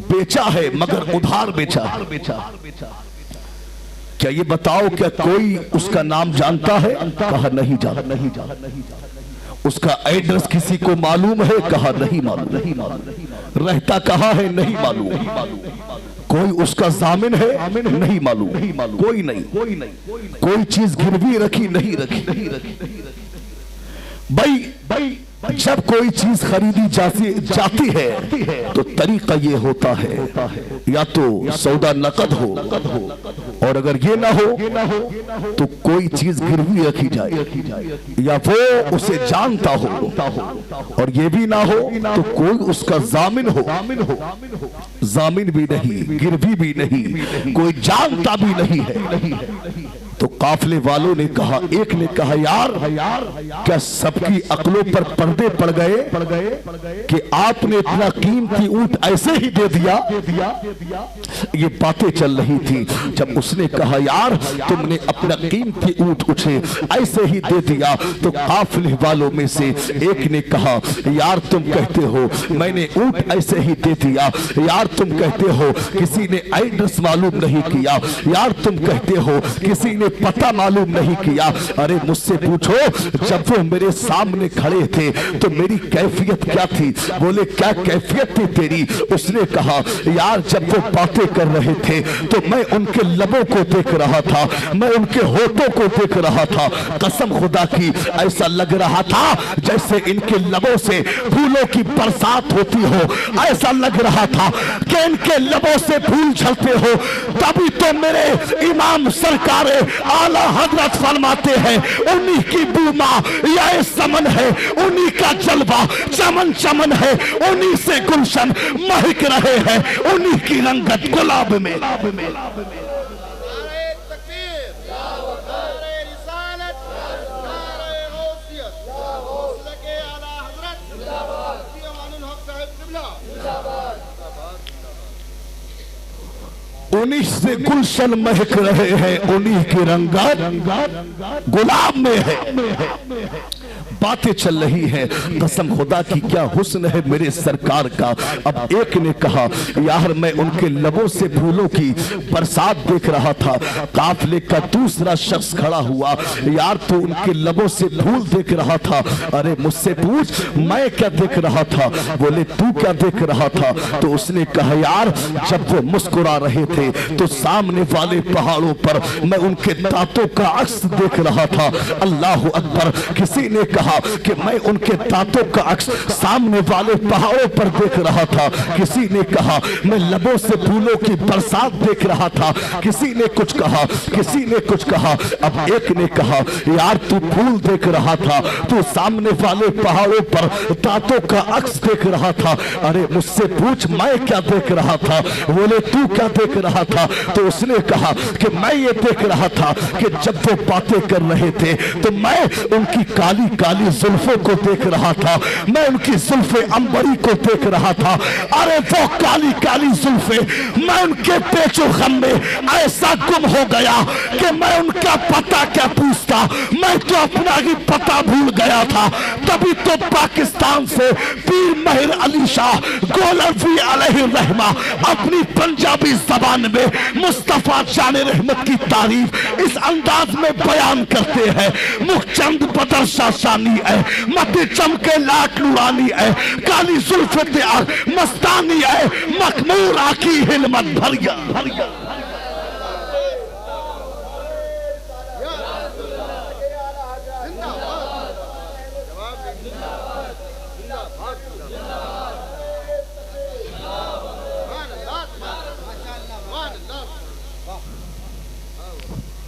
बेचा है मगर उधार बेचा है। क्या ये बताओ क्या कोई उसका नाम जानता है? कहा नहीं जानता। उसका एड्रेस किसी को मालूम है? कहा नहीं मालूम। रहता कहाँ है? नहीं मालूम। कोई उसका जामिन है? नहीं मालूम। कोई नहीं। कोई चीज गिरवी रखी? नहीं रखी। भाई जब कोई चीज खरीदी जाती है तो तरीका ये होता है, या तो सौदा नकद हो और अगर ये ना हो तो कोई चीज गिरवी रखी जाए, या वो उसे जानता हो और ये भी ना हो तो कोई उसका जामिन हो। जामिन भी नहीं, गिरवी भी नहीं, कोई जानता भी नहीं है तो काफिले वालों ने कहा, एक ने कहा यार क्या सबकी अक्लों पर पर्दे पड़ गए कि आपने इतना कीमती ऊंट ऐसे ही दे दिया। ये बातें चल रही थी। जब उसने कहा यार तुमने अपना कीमती ऊंट उसे ऐसे ही दे दिया, तो काफिले वालों में से एक ने कहा यार तुम कहते हो मैंने ऊंट ऐसे ही दे दिया, यार तुम कहते हो किसी ने एड्रेस मालूम नहीं किया, यार तुम कहते हो किसी ने पता मालूम नहीं किया। अरे मुझसे पूछो जब वो मेरे सामने खड़े थे तो मेरी कैफियत क्या थी? बोले क्या कैफियत थी तेरी? उसने कहा यार जब वो बातें कर रहे थे तो मैं उनके लबों को देख रहा था, मैं उनके होठों को देख रहा था। कसम खुदा की ऐसा लग रहा था जैसे इनके लबों से फूलों की बरसात होती हो, ऐसा लग रहा था कि इनके लबों से फूल झलते हो। तभी तो मेरे इमाम सरकार आला हजरत फरमाते हैं उन्हीं की बूमा या समन है, उन्हीं का जलवा चमन चमन है, उन्हीं से गुलशन महक रहे हैं, उन्हीं की रंगत गुलाब में। उन्हीं से गुलशन महक रहे हैं, उन्हीं की रंगत गुलाब में है। बातें चल रही है, कसम खुदा की क्या हुस्न है मेरे सरकार का। अब एक ने कहा यार मैं उनके लबों से फूलों की बरसात देख रहा था। काफिले का दूसरा शख्स खड़ा हुआ, यार तू उनके लबों से फूल देख रहा था। अरे मुझसे पूछ मैं क्या देख रहा था? बोले तू क्या देख रहा था? तो उसने कहा यार जब वो मुस्कुरा रहे थे तो सामने वाले पहाड़ों पर मैं उनके दांतों का अक्स देख रहा था। अल्लाह अकबर। किसी ने कहा कि मैं उनके दांतों का अक्स सामने वाले पहाड़ों पर देख रहा था। किसी ने कहा मैं लबों से फूलों की बरसात देख रहा था। किसी ने कुछ कहा, किसी ने कुछ कहा। अब एक ने कहा यार तू फूल देख रहा था, तू सामने वाले पहाड़ों पर दांतों का अक्स देख रहा था। अरे मुझसे पूछ मैं क्या देख रहा था? बोले तू क्या देख रहा था? तो उसने कहा कि मैं ये देख रहा था कि जब वो बातें कर रहे थे तो मैं उनकी काली काली जुल्फों को देख रहा था, मैं उनकी जुल्फे अंबरी को देख रहा था। अरे वो काली काली जुल्फे मैं उनके पेचो खम में ऐसा गुम हो गया कि मैं उनका पता क्या पूछता, मैं तो अपना ही पता भूल गया था। तभी तो पाकिस्तान से पीर महर अली शाह गोलरफी अलैहि रहमा अपनी पंजाबी जबान में मुस्तफा जान रहमत की तारीफ इस अंदाज में बयान करते हैं। मुखचंद बदर शाशानी है, मत चमके लाट लुरानी है, काली जुल्फे मस्तानी है, मखमूर आकी हिलमत भरिया।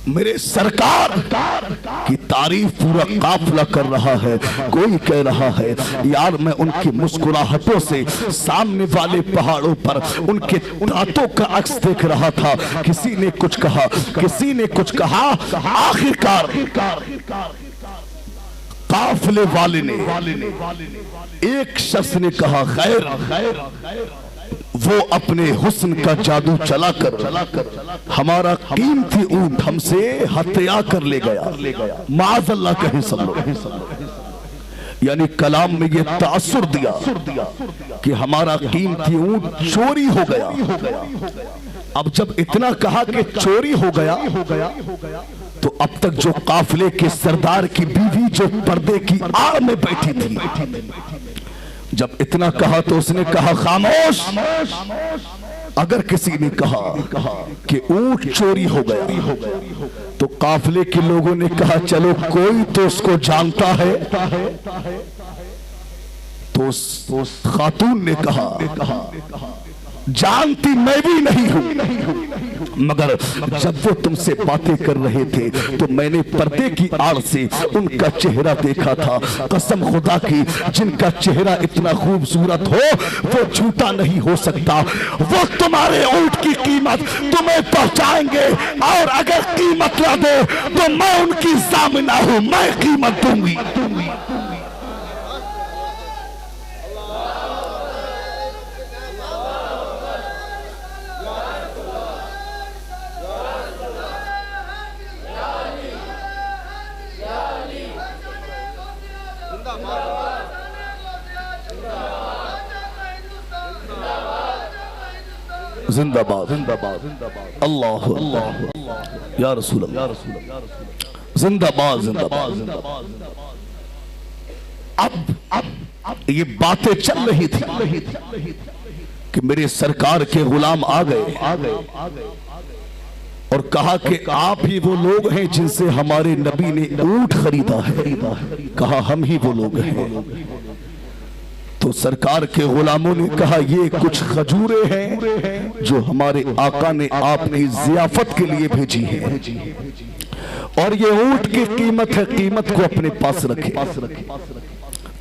मेरे सरकार की तारीफ पूरा काफिला कर रहा है। कोई कह रहा है यार मैं उनकी मुस्कुराहटों से सामने वाले पहाड़ों पर उनके दांतों का अक्स देख रहा था। किसी ने कुछ कहा, किसी ने कुछ कहा। आखिरकार काफिले वाले ने एक शख्स ने कहा खैर वो अपने हुस्न का जादू चलाकर हमारा कीमती ऊंट हमसे हत्या कर ले गया। माज़अल्लाह कहे सब लोग। यानी कलाम में ये तासुर दिया कि हमारा कीमती ऊंट चोरी हो गया। अब जब इतना कहा कि चोरी हो गया तो अब तक जो काफिले के सरदार की बीवी जो पर्दे की आड़ में बैठी थी, जब इतना कहा तो उसने कहा खामोश। अगर किसी ने कहा कि ऊंट चोरी हो गया तो काफिले के लोगों ने कहा चलो कोई तो उसको जानता है। तो उस खातून ने कहा जानती मैं भी नहीं हूं, मगर जब वो तुमसे बातें कर रहे थे तो मैंने पर्दे की आड़ से उनका चेहरा देखा था। कसम खुदा की, जिनका चेहरा इतना खूबसूरत हो वो झूठा नहीं हो सकता। वो तुम्हारे ऊंट की कीमत तुम्हें पहुंचाएंगे और अगर कीमत ना दे तो मैं उनकी जामिना हूं, मैं कीमत दूंगी। जिंदाबाद जिंदाबाद अल्लाह अल्लाह या रसूल अल्लाह जिंदाबाद जिंदाबाद। अब ये बातें चल रही थी कि मेरे सरकार के गुलाम आ गए और कहा कि आप ही वो लोग हैं जिनसे हमारे नबी ने ऊंट खरीदा है। कहा हम ही वो लोग हैं। तो सरकार के गुलामों ने कहा ये कुछ खजूरें हैं जो हमारे आका ने आपकी जियाफत के लिए भेजी है और ये ऊंट की कीमत है, कीमत को अपने पास रखे।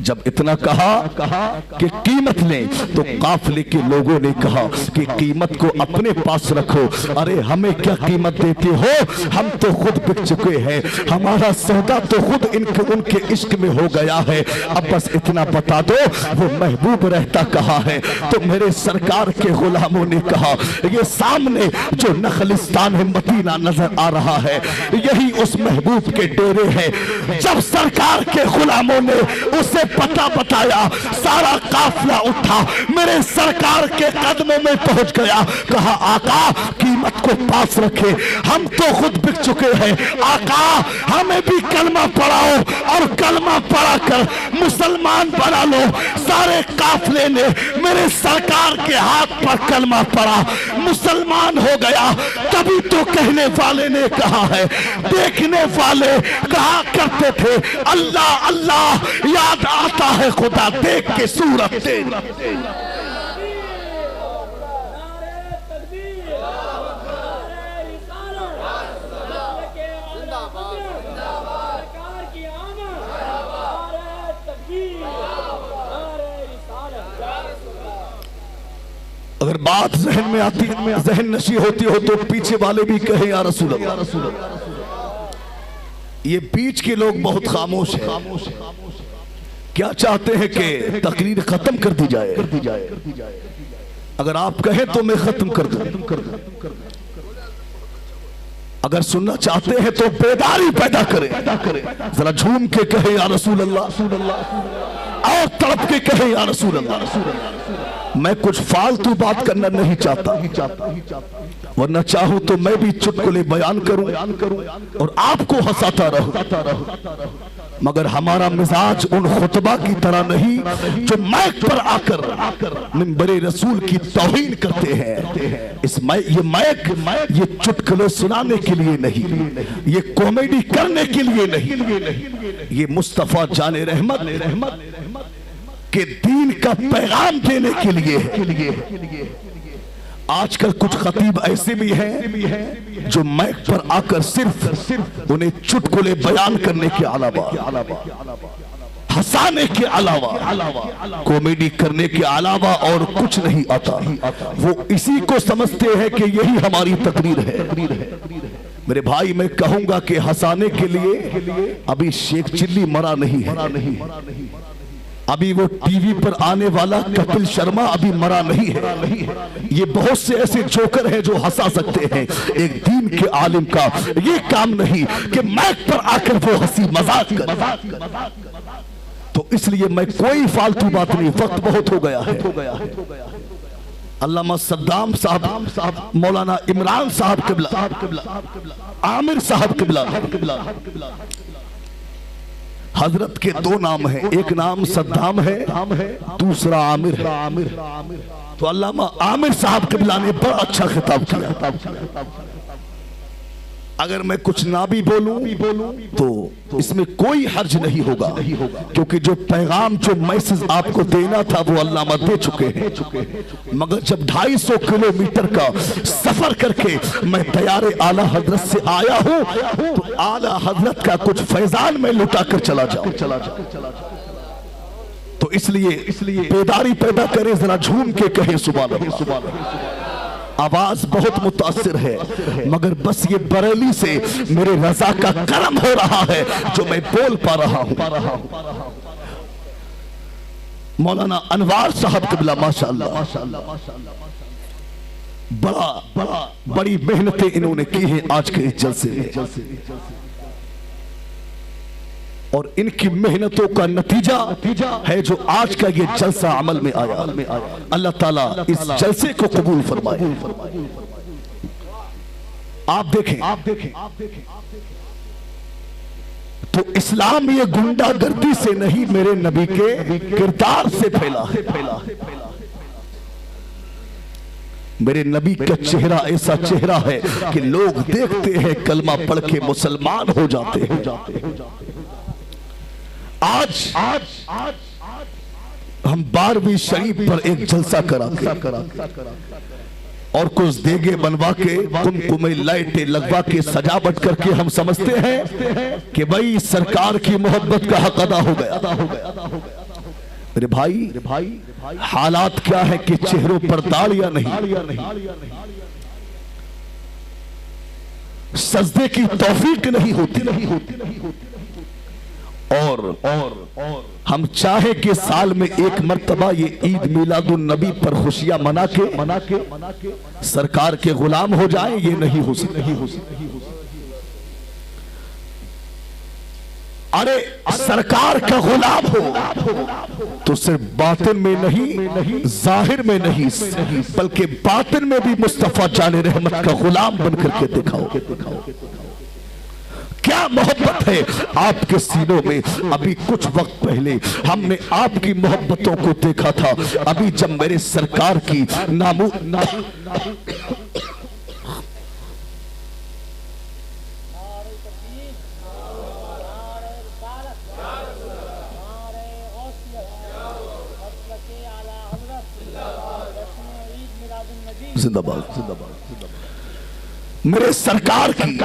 जब इतना कहा कि कीमत लें तो काफिले के लोगों ने कहा कि कीमत को अपने पास रखो। अरे हमें क्या कीमत देते हो, हम तो खुद बिक चुके हैं, हमारा सौदा तो खुद उनके इश्क में हो गया है। अब बस इतना बता दो वो महबूब रहता कहाँ है। तो मेरे सरकार के गुलामों ने कहा ये सामने जो नखलिस्तान है मदीना नजर आ रहा है, यही उस महबूब के डेरे हैं। जब सरकार के गुलामों ने उसे पता बताया, सारा काफिला उठा, मेरे सरकार के कदमों में पहुंच गया। कहा आका कीमत को पास रखे, हम तो खुद बिक चुके हैं। आका हमें भी कलमा पढ़ाओ और कलमा पढ़ा कर मुसलमान बना लो। सारे काफिले ने मेरे सरकार के हाथ पर कलमा पढ़ा, मुसलमान हो गया। तभी तो कहने वाले ने कहा है, देखने वाले कहा करते थे अल्लाह अल्लाह, याद आता है खुदा देख के सूरत तेरी। अगर बात जहन में आती, जहन नशी होती हो तो पीछे वाले भी कहे या रसूल अल्लाह। ये बीच के लोग बहुत खामोश हैं, क्या चाहते हैं कि तकरीर खत्म कर दी जाए। अगर आप कहें तो मैं खत्म कर दूं, अगर सुनना चाहते हैं तो बेदारी पैदा करें। जरा झूम के कहे या रसूल अल्लाह और तड़प के कहे या रसूल अल्लाह। मैं कुछ फालतू बात करना नहीं चाहता, वरना चाहूं तो मैं भी चुटकुले बयान करूं और आपको हंसाता रहूं। मगर हमारा मिजाज उन खुतबा की तरह नहीं जो माइक पर आकर मिंबरे रसूल की तौहीन करते हैं। ये माइक ये चुटकुले सुनाने के लिए नहीं, ये कॉमेडी करने के लिए नहीं, ये मुस्तफा जाने रहमत के दीन का पैगाम देने के लिए है। आजकल कुछ खतीब ऐसे भी हैं जो माइक पर आकर सिर्फ उन्हें चुटकुले बयान करने के अलावा, हंसाने के अलावा, कॉमेडी करने के अलावा और कुछ नहीं आता। वो इसी को समझते हैं कि यही हमारी तकरीर है। मेरे भाई मैं कहूंगा कि हंसाने के लिए अभी शेख चिल्ली मरा नहीं है, अभी वो टीवी पर आने वाला कपिल शर्मा अभी मरा नहीं है। ये बहुत से ऐसे जोकर हैं जो हंसा सकते हैं। एक दीन के आलिम का ये काम नहीं कि माइक पर आकर वो हंसी मजाक करे। तो इसलिए मैं कोई फालतू बात नहीं, वक्त बहुत हो गया है। अल्लामा सद्दाम साहब, मौलाना इमरान साहब किबला, आमिर साहब किबला, हजरत के दो नाम हैं, एक नाम सद्दाम है, दूसरा आमिर है। तो अल्लामा आमिर साहब किबला ने बड़ा अच्छा खिताब किया। अगर मैं कुछ ना भी बोलूं तो इसमें कोई हर्ज नहीं होगा, क्योंकि जो पैगाम जो मैसेज आपको देना था वो अल्लामा दे चुके हैं। मगर जब 250 किलोमीटर का सफर करके मैं तैयारे आला हजरत से आया हूं तो आला हजरत का कुछ फैजान में लुटा कर चला जाऊं। तो इसलिए बेदारी पैदा करे, जरा झूम के कहे सुभान अल्लाह। आवाज बहुत मुतासिर है, मगर बस ये बरेली से मेरे रजा का करम हो रहा है जो मैं बोल पा रहा हूं। मौलाना अनवार साहब क़िबला माशाअल्लाह बड़ी मेहनतें इन्होंने की हैं आज के इस जलसे में, और इनकी मेहनतों का नतीजा है जो आज का ये जलसा अमल में आया। अल्लाह ताला इस जलसे को कबूल फरमाए। आप देखें तो इस्लाम ये गुंडागर्दी से नहीं, मेरे नबी के किरदार से फैला है। मेरे नबी का चेहरा ऐसा चेहरा है कि लोग देखते हैं कलमा पढ़ के मुसलमान हो जाते हैं। आज हम 12वीं शरीफ पर एक जलसा करा और कुछ देगे बनवा के कुमकुमे लाइटें लगवा के सजावट करके हम समझते हैं कि भाई सरकार की मोहब्बत का हक अदा हो गया। मेरे भाई हालात क्या है कि चेहरों पर दाढ़ियां नहीं, सजदे की तौफीक नहीं होती। और हम चाहे कि साल में एक मर्तबा ये ईद मिलादुन नबी पर खुशियां मना के सरकार के गुलाम हो जाए, ये नहीं हो सकती। अरे सरकार का गुलाम हो तो सिर्फ बातिन में नहीं, जाहिर में नहीं, बल्कि बातिन में भी मुस्तफा जाने रहमत का गुलाम बनकर के दिखाओ। क्या मोहब्बत है आपके सीनों में। अभी कुछ वक्त पहले हमने आपकी मोहब्बतों को देखा था। अभी जब मेरे सरकार की जिंदाबाद मेरे सरकार की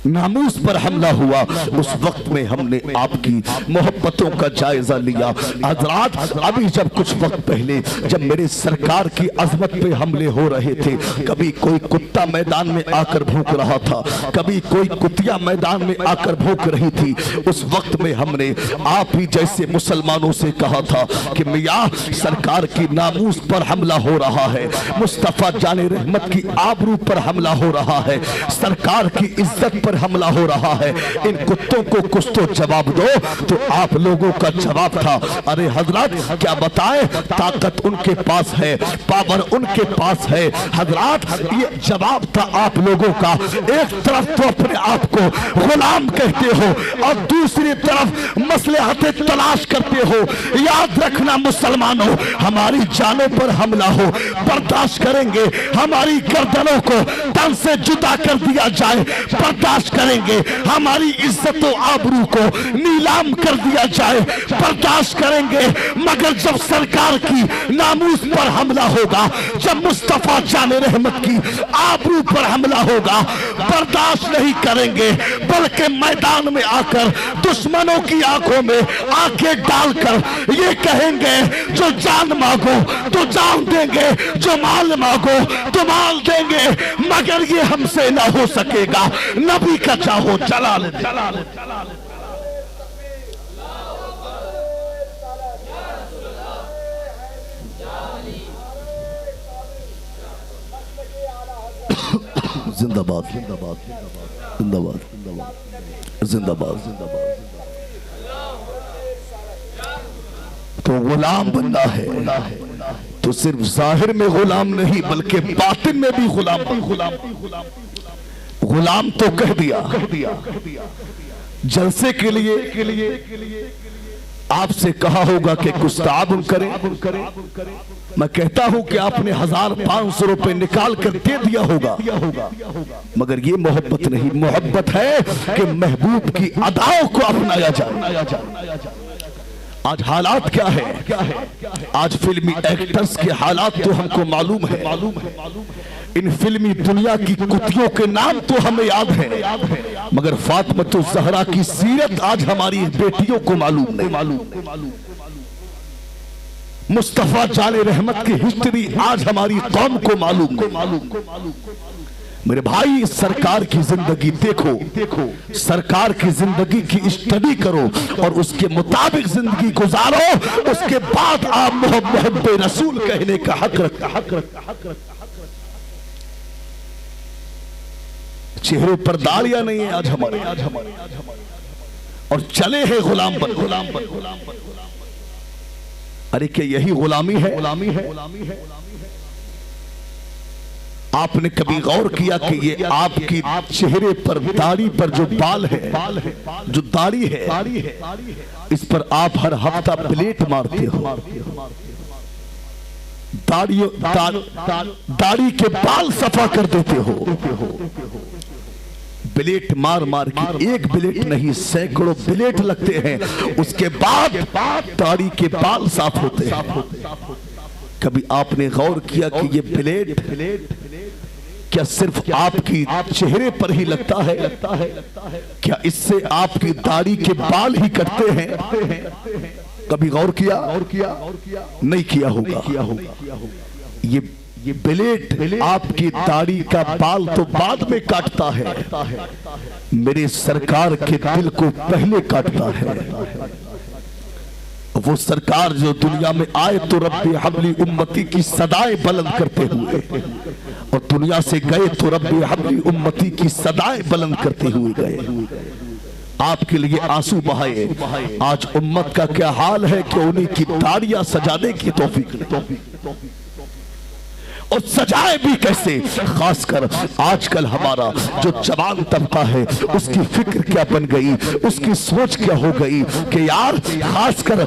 नामूस पर हमला हुआ, उस वक्त में हमने आपकी मोहब्बतों का जायजा लिया। हजरात अभी जब कुछ वक्त पहले जब मेरे सरकार की अजमत पे हमले हो रहे थे, कभी कोई कुत्ता मैदान में आकर भूख रहा था, कभी कोई कुतिया मैदान में आकर भूख रही थी। उस वक्त में हमने आप ही जैसे मुसलमानों से कहा था कि मियां सरकार की नामूस पर हमला हो रहा है, मुस्तफा जाने रहमत की आबरू पर हमला हो रहा है, सरकार की इज्जत पर हमला हो रहा है, इन कुत्तों को कुछ तो जवाब दो। तो आप लोगों का जवाब था, अरे हजरत क्या बताएं, ताकत उनके पास है, पावर उनके पास है। हजरत ये जवाब था आप लोगों का। एक तरफ तो अपने आप को गुलाम कहते हो और दूसरी तरफ मसलहतें तलाश करते हो। याद रखना मुसलमानों, हमारी जानों पर हमला हो बर्दाश्त करेंगे, हमारी गर्दनों को तन से जुदा कर दिया जाए बर्दाश्त करेंगे, हमारी इज्जत और आबरू को नीलाम कर दिया जाए बर्दाश्त करेंगे। मगर जब सरकार की नामूस पर हमला होगा, जब मुस्तफा जाने रहमत की आबरू पर हमला होगा, बर्दाश्त नहीं करेंगे, बल्कि मैदान में आकर दुश्मनों की आंखों में आंखें डालकर ये कहेंगे, जो जान मांगो तो जान देंगे, जो माल मांगो तो माल देंगे, मगर ये हमसे ना हो सकेगा। नबी का चाहो चला ले। जिंदाबाद जिंदाबाद जिंदाबाद जिंदाबाद जिंदाबाद। तो गुलाम बनना है तो सिर्फ जाहिर में गुलाम नहीं, बल्कि बातिन में भी गुलाम तो कह दिया। जलसे के लिए आपसे कहा होगा कि कुछ ताउन करें। मैं कहता हूं कि आपने 1500 रुपए निकाल कर दे दिया होगा, मगर ये मोहब्बत नहीं। मोहब्बत है कि महबूब की अदाओं को अपनाया जाए। आज हालात क्या है? आज फिल्मी एक्टर्स के हालात तो हमको मालूम है। इन फिल्मी दुनिया की कुतियों के नाम तो हमें याद है, मगर फातिमा ज़हरा की सीरत आज हमारी बेटियों को मालूम नहीं। मुस्तफा जाने रहमत की हिस्ट्री आज हमारी कौम को मालूम नहीं। मेरे भाई, सरकार की जिंदगी देखो, सरकार की जिंदगी की स्टडी करो और उसके मुताबिक जिंदगी गुजारो। उसके बाद आप मोहब्बत रसूल कहने का हक रखता। चेहरों पर दालियां नहीं है आज हमारे, और चले हैं गुलाम बन। अरे क्या यही गुलामी है? आपने कभी गौर किया कि ये आपकी चेहरे पर दाढ़ी पर जो बाल है, जो दाढ़ी है, इस पर आप हर हफ्ता प्लेट मारते हो। दाढ़ी के बाल सफा कर देते हो। ब्लेड मार मार के, एक ब्लेड नहीं सैकड़ों ब्लेड लगते हैं, उसके बाद दाढ़ी के बाल साफ होते हैं। कभी आपने गौर किया कि ये ब्लेड क्या सिर्फ आपकी चेहरे पर ही लगता है? क्या इससे आपकी दाढ़ी के बाल ही कटते हैं? कभी गौर किया? नहीं किया होगा। ये ब्लेड आपकी दाढ़ी का बाल तो बाद में काटता है, मेरे सरकार के दिल को पहले काटता है। वो सरकार जो दुनिया में आए तो रब्बी हबली उम्मती की सदाएं बुलंद करते हुए, और दुनिया से गए तो रब्बी हबली उम्मती की सदाएं बुलंद करते हुए गए। आपके लिए आंसू बहाए। आज उम्मत का क्या हाल है कि उन्हीं की दाढ़ियां सजाने की तौफीक, और सजाए भी कैसे। खासकर आजकल हमारा जो जवान तबका है, उसकी फिक्र क्या बन गई, उसकी सोच क्या हो गई कि यार, खासकर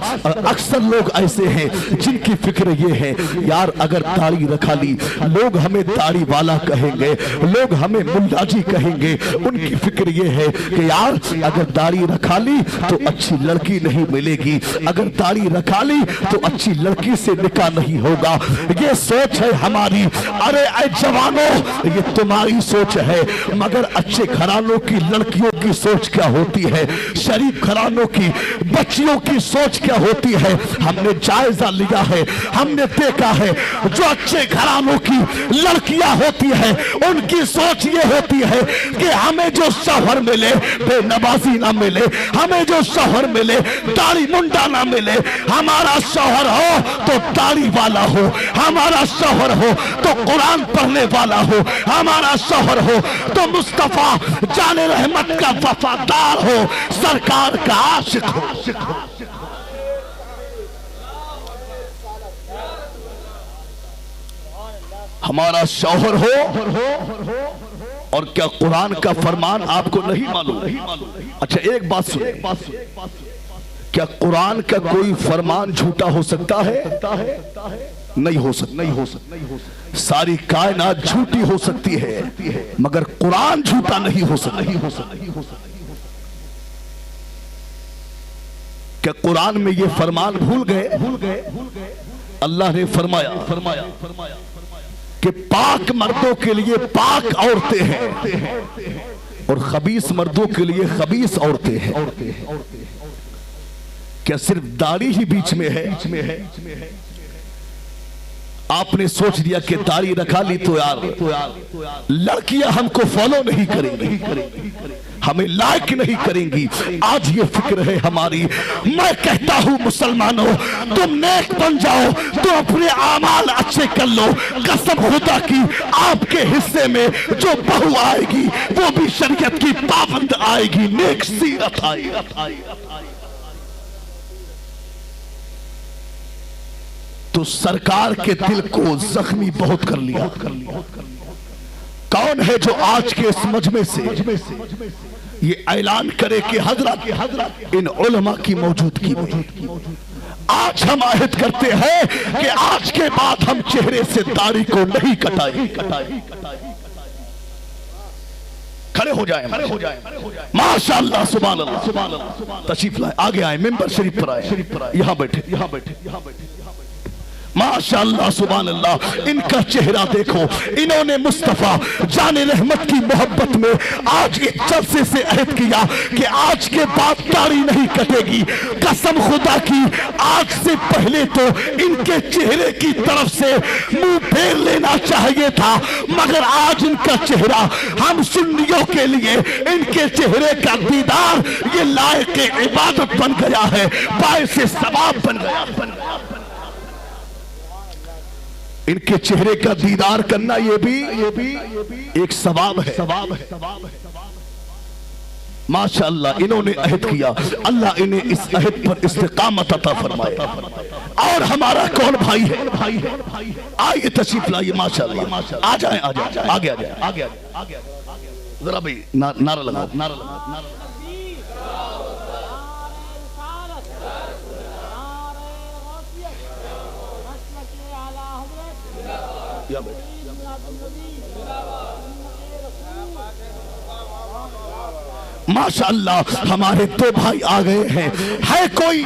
अक्सर लोग ऐसे हैं जिनकी फिक्र ये है, यार अगर दाढ़ी रखा ली लोग हमें दाढ़ी वाला कहेंगे, लोग हमें मुल्ला जी कहेंगे। उनकी फिक्र ये है कि यार अगर दाढ़ी रखा ली तो अच्छी लड़की नहीं मिलेगी, अगर दाढ़ी रखा ली तो अच्छी लड़की से निकाह नहीं होगा। ये सोच है हमारी। अरे ऐ जवानों, ये तुम्हारी सोच है, मगर अच्छे घरानों की लड़कियों की सोच क्या होती है, शरीफ घरानों की बच्चियों की सोच क्या होती है, हमने जायजा लिया है, हमने देखा है। जो अच्छे घरानों की लड़कियां होती है, उनकी सोच ये होती है कि हमें जो शौहर मिले बेनवाजी ना मिले, हमें जो शौहर मिले दाढ़ी मुंडा ना मिले। हमारा शौहर हो तो दाढ़ी वाला हो, हमारा शौहर हो तो कुरान पढ़ने वाला हो, हमारा शौहर हो तो मुस्तफा जाने रहमत का वफादार हो, सरकार का आशिक हो। हमारा शौहर हो। और क्या कुरान का फरमान आपको नहीं मालूम? अच्छा एक बात सुन, क्या कुरान का कोई फरमान झूठा हो सकता है? नहीं हो सकता। सारी कायनात झूठी हो सकती है, मगर कुरान झूठा नहीं हो सकता। क्या कुरान में ये फरमान भूल गए? अल्लाह ने फरमाया कि पाक मर्दों के लिए पाक औरतें हैं और खबीस मर्दों के लिए खबीस औरतें हैं। क्या सिर्फ दाढ़ी ही बीच में है? आपने सोच लिया कि दाढ़ी रखा ली तो यार लड़कियां हमको फॉलो नहीं करेंगी, हमें लाइक नहीं करेंगी। आज ये फिक्र है हमारी। मैं कहता हूं मुसलमानों, तुम नेक बन जाओ, तुम अपने आमाल अच्छे कर लो। कसम खुदा की, आपके हिस्से में जो बहू आएगी वो भी शरीयत की पाबंद आएगी, नेक सीरत आएगी। तो सरकार के दिल को जख्मी बहुत कर लिया। कौन है जो आज के इस मजमे से ये ऐलान करे कि हजरत इन उलमा की मौजूदगी में आज हम आहद करते हैं कि आज के बाद हम चेहरे से दाढ़ी को नहीं कटाएं। खड़े हो जाएं, माशाअल्लाह, सुभान अल्लाह। तशरीफ लाए, आगे आए, मिंबर शरीफ पर आए, यहां बैठे। माशाअल्लाह, सुभान अल्लाह। इनका चेहरा देखो, इन्होंने मुस्तफा जाने रहमत की मोहब्बत में आज इस जलसे से अहद किया कि आज के बाद दाढ़ी नहीं कटेगी। कसम खुदा की, आज से पहले तो इनके चेहरे की तरफ से मुंह फेर लेना चाहिए था, मगर आज इनका चेहरा हम सुन्नियों के लिए, इनके चेहरे का दीदार ये लायक इबादत बन गया है, बाइस सवाब बन गया। इनके चेहरे का दीदार करना ये भी एक सवाब है। माशाअल्लाह, इन्होंने अहद किया, अल्लाह इन्हें इस अहद पर इस्तिकामत अता फरमाए। और हमारा कौन भाई है? आइए तशरीफ लाइए, माशाअल्लाह। आ जाए, आगे आ जाए, जरा भाई नारा लगाओ। माशाअल्लाह, हमारे दो भाई आ गए हैं। है कोई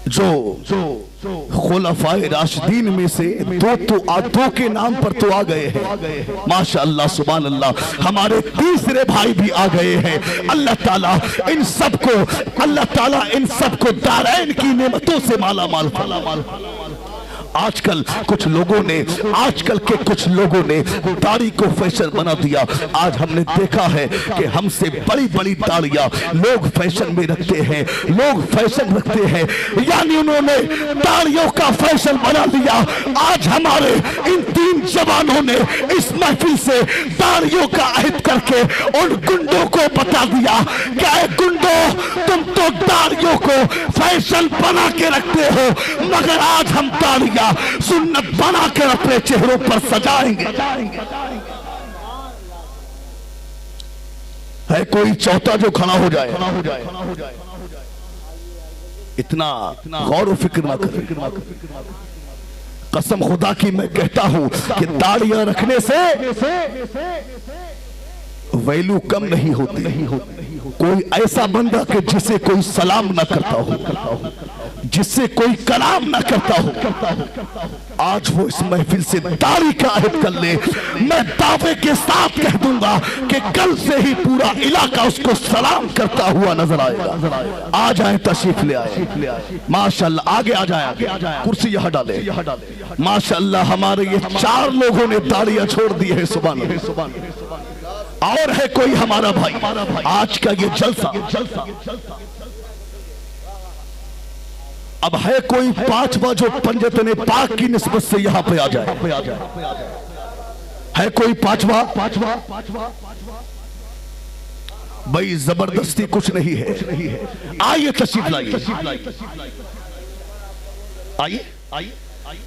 जो खुलफाए राशिदीन में से दो के नाम पर तो आ गए हैं। माशाअल्लाह, सुभान अल्लाह। हमारे तीसरे भाई भी आ गए हैं। अल्लाह ताला इन सबको दारैन की नेमतों से माला माल। आजकल के कुछ लोगों ने दाढ़ी को फैशन बना दिया। आज हमने देखा है कि हमसे बड़ी बड़ी दाढ़ियां लोग फैशन में रखते हैं, यानी उन्होंने दाढ़ियों का फैशन बना दिया। आज हमारे इन तीन जवानों ने इस महफिल से दाढ़ियों का अहद करके उन गुंडों को बता दिया कि गुंडों, तुम तो दाढ़ियों को फैशन बना के रखते हो, मगर आज हम दाढ़ियां सुन्नत बना के अपने चेहरों पर सजाएंगे। है कोई चौथा जो खड़ा हो जाए? इतना गौर फिक्र ना करें। कसम खुदा की मैं कहता हूं कि दाढ़ियां रखने से वैल्यू कम नहीं होती। कोई ऐसा बंदा कि जिसे कोई सलाम ना करता हो, जिससे कोई कलाम ना करता हो, आज वो इस महफिल से दाढ़ी का अहद कर ले, मैं दावे के साथ कह दूंगा कि कल से ही पूरा इलाका उसको सलाम करता हुआ नजर आएगा। आ जाए, तशरीफ ले आए। माशाअल्लाह, आगे आ जाए, कुर्सी यहाँ डाले। माशाअल्लाह, हमारे ये 4 लोगों ने दाढ़ियां छोड़ दी है। सुभान अल्लाह। और है कोई हमारा भाई? आज का ये जलसा, अब है कोई 5वां जो पंजतने पाक की निस्बत से यहां पे आ जाए? है कोई 5वां? भाई जबरदस्ती कुछ नहीं है। आइए, तशरीफ लाइए, आइए।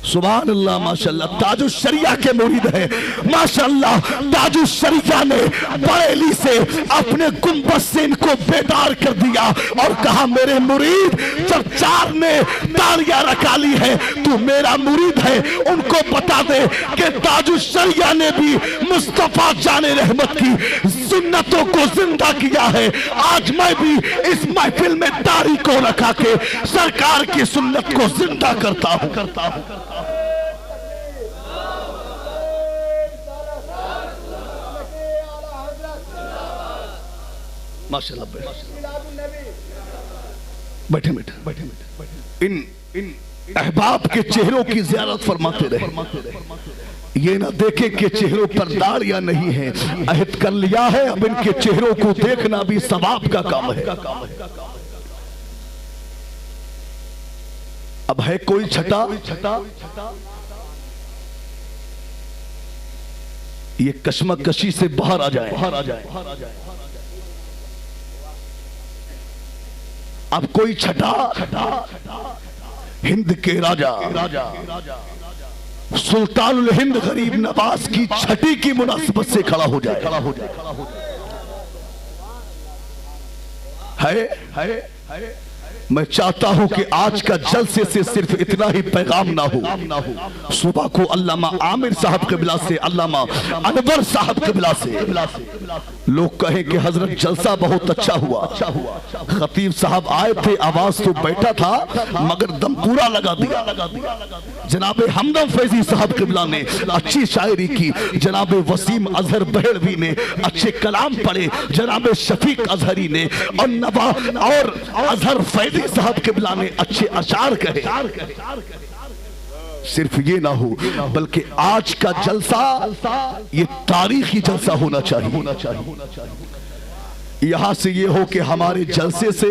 सुभान अल्लाह, माशाअल्लाह। ताजुश शरिया के मुरीद है। माशाअल्लाह, ताजुश शरिया ने बरेली से अपने गुंबद से इनको बेदार कर दिया और कहा, मेरे मुरीद, जब 4 ने तालियां रखा ली है, तू मेरा मुरीद है, उनको बता दे कि ताजुश शरिया ने भी मुस्तफा जाने रहमत की सुन्नतों को जिंदा किया है। आज मैं भी इस महफिल में दाढ़ी को रखा के सरकार की सुन्नत को जिंदा करता हूं। माशाअल्लाह, बैठे। इन अहबाब के चेहरों की ज़ियारत फरमाते रहे। ये ना देखे कि चेहरों पर दाढ़ियां नहीं है। अहद कर लिया है, अब इनके चेहरों को देखना भी सवाब का काम है। अब है कोई छठा? ये कश्मकशी से बाहर आ जाए। अब कोई छठा? हिंद के राजा सुल्तानुल हिंद गरीब नवाज की छठी की मुनासिबत से खड़ा हो जाए। है। मैं चाहता हूं कि आज का जलसे से सिर्फ इतना ही पैगाम ना हो। सुबह को अल्लामा आमिर साहब क़िबला से, अल्लामा अनवर साहब क़िबला से लोग कहें कि हजरत जलसा बहुत अच्छा हुआ। खतीब साहब आए थे, आवाज तो बैठा था मगर दम पूरा लगा दिया। जनाबे हमदम फैजी साहब क़िबला ने अच्छी शायरी की, जनाबे वसीम अजहर बहलवी ने अच्छे कलाम पढ़े, जनाबे शफीक अजहरी ने और नवाब और अजहर फैजी साहब क़िबला ने अच्छे अशार कहे। सिर्फ ये ना हो बल्कि आज का जलसा ये तारीखी जलसा होना चाहिए। यहां से ये हो कि हमारे जलसे से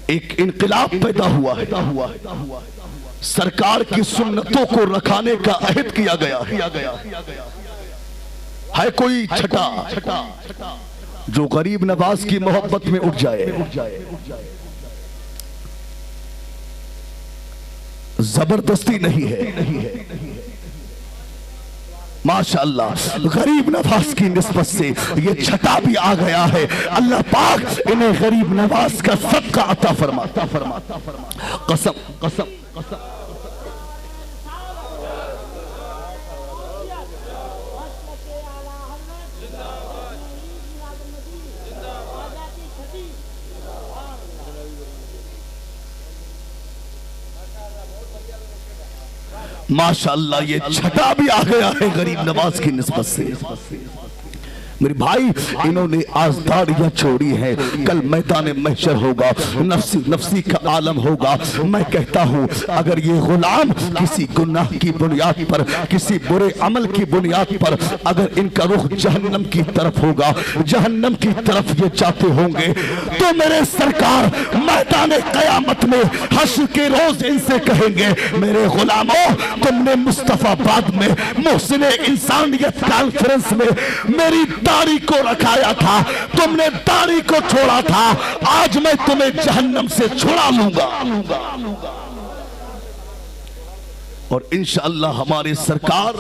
एक इनकलाब पैदा हुआ है। सरकार की सुन्नतों को रखाने का अहद किया गया है। कोई छठा जो गरीब नवाज की मोहब्बत में उठ जाए, जबरदस्ती नहीं है। माशाअल्लाह गरीब नवाज की निस्बत से ये छठा भी आ गया है। अल्लाह पाक इन्हें गरीब नवाज का सदका अता फरमाता। कसम कसम कसम माशाअल्लाह ये छठा भी आ गया है गरीब नवाज की निस्बत से। मेरे भाई इन्होंने आज दाढ़ियां छोड़ी है, कल मैदान महशर होगा, नफ्सी नफ्सी का आलम होगा। मैं कहता हूं अगर ये गुलाम किसी गुनाह की बुनियाद पर, किसी बुरे अमल की बुनियाद पर अगर इनका रुख जहन्नम की तरफ होगा, जहन्नम की तरफ ये जाते होंगे, तो मेरे सरकार मैदान कयामत में हश्र के रोज इनसे कहेंगे मेरे गुलामों तुमने मुस्तफाबाद में मोहसिन इंसानियत कॉन्फ्रेंस में मेरी दाढ़ी को रखाया था, तुमने दाढ़ी को छोड़ा था, आज मैं तुम्हें जहन्नम से छुड़ा लूंगा। और इंशाअल्लाह हमारे सरकार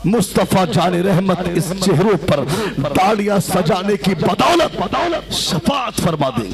मुस्तफा जाने रहमत इस चेहरों पर दाढ़ियां सजाने की बदौलत शफाअत फरमा दें।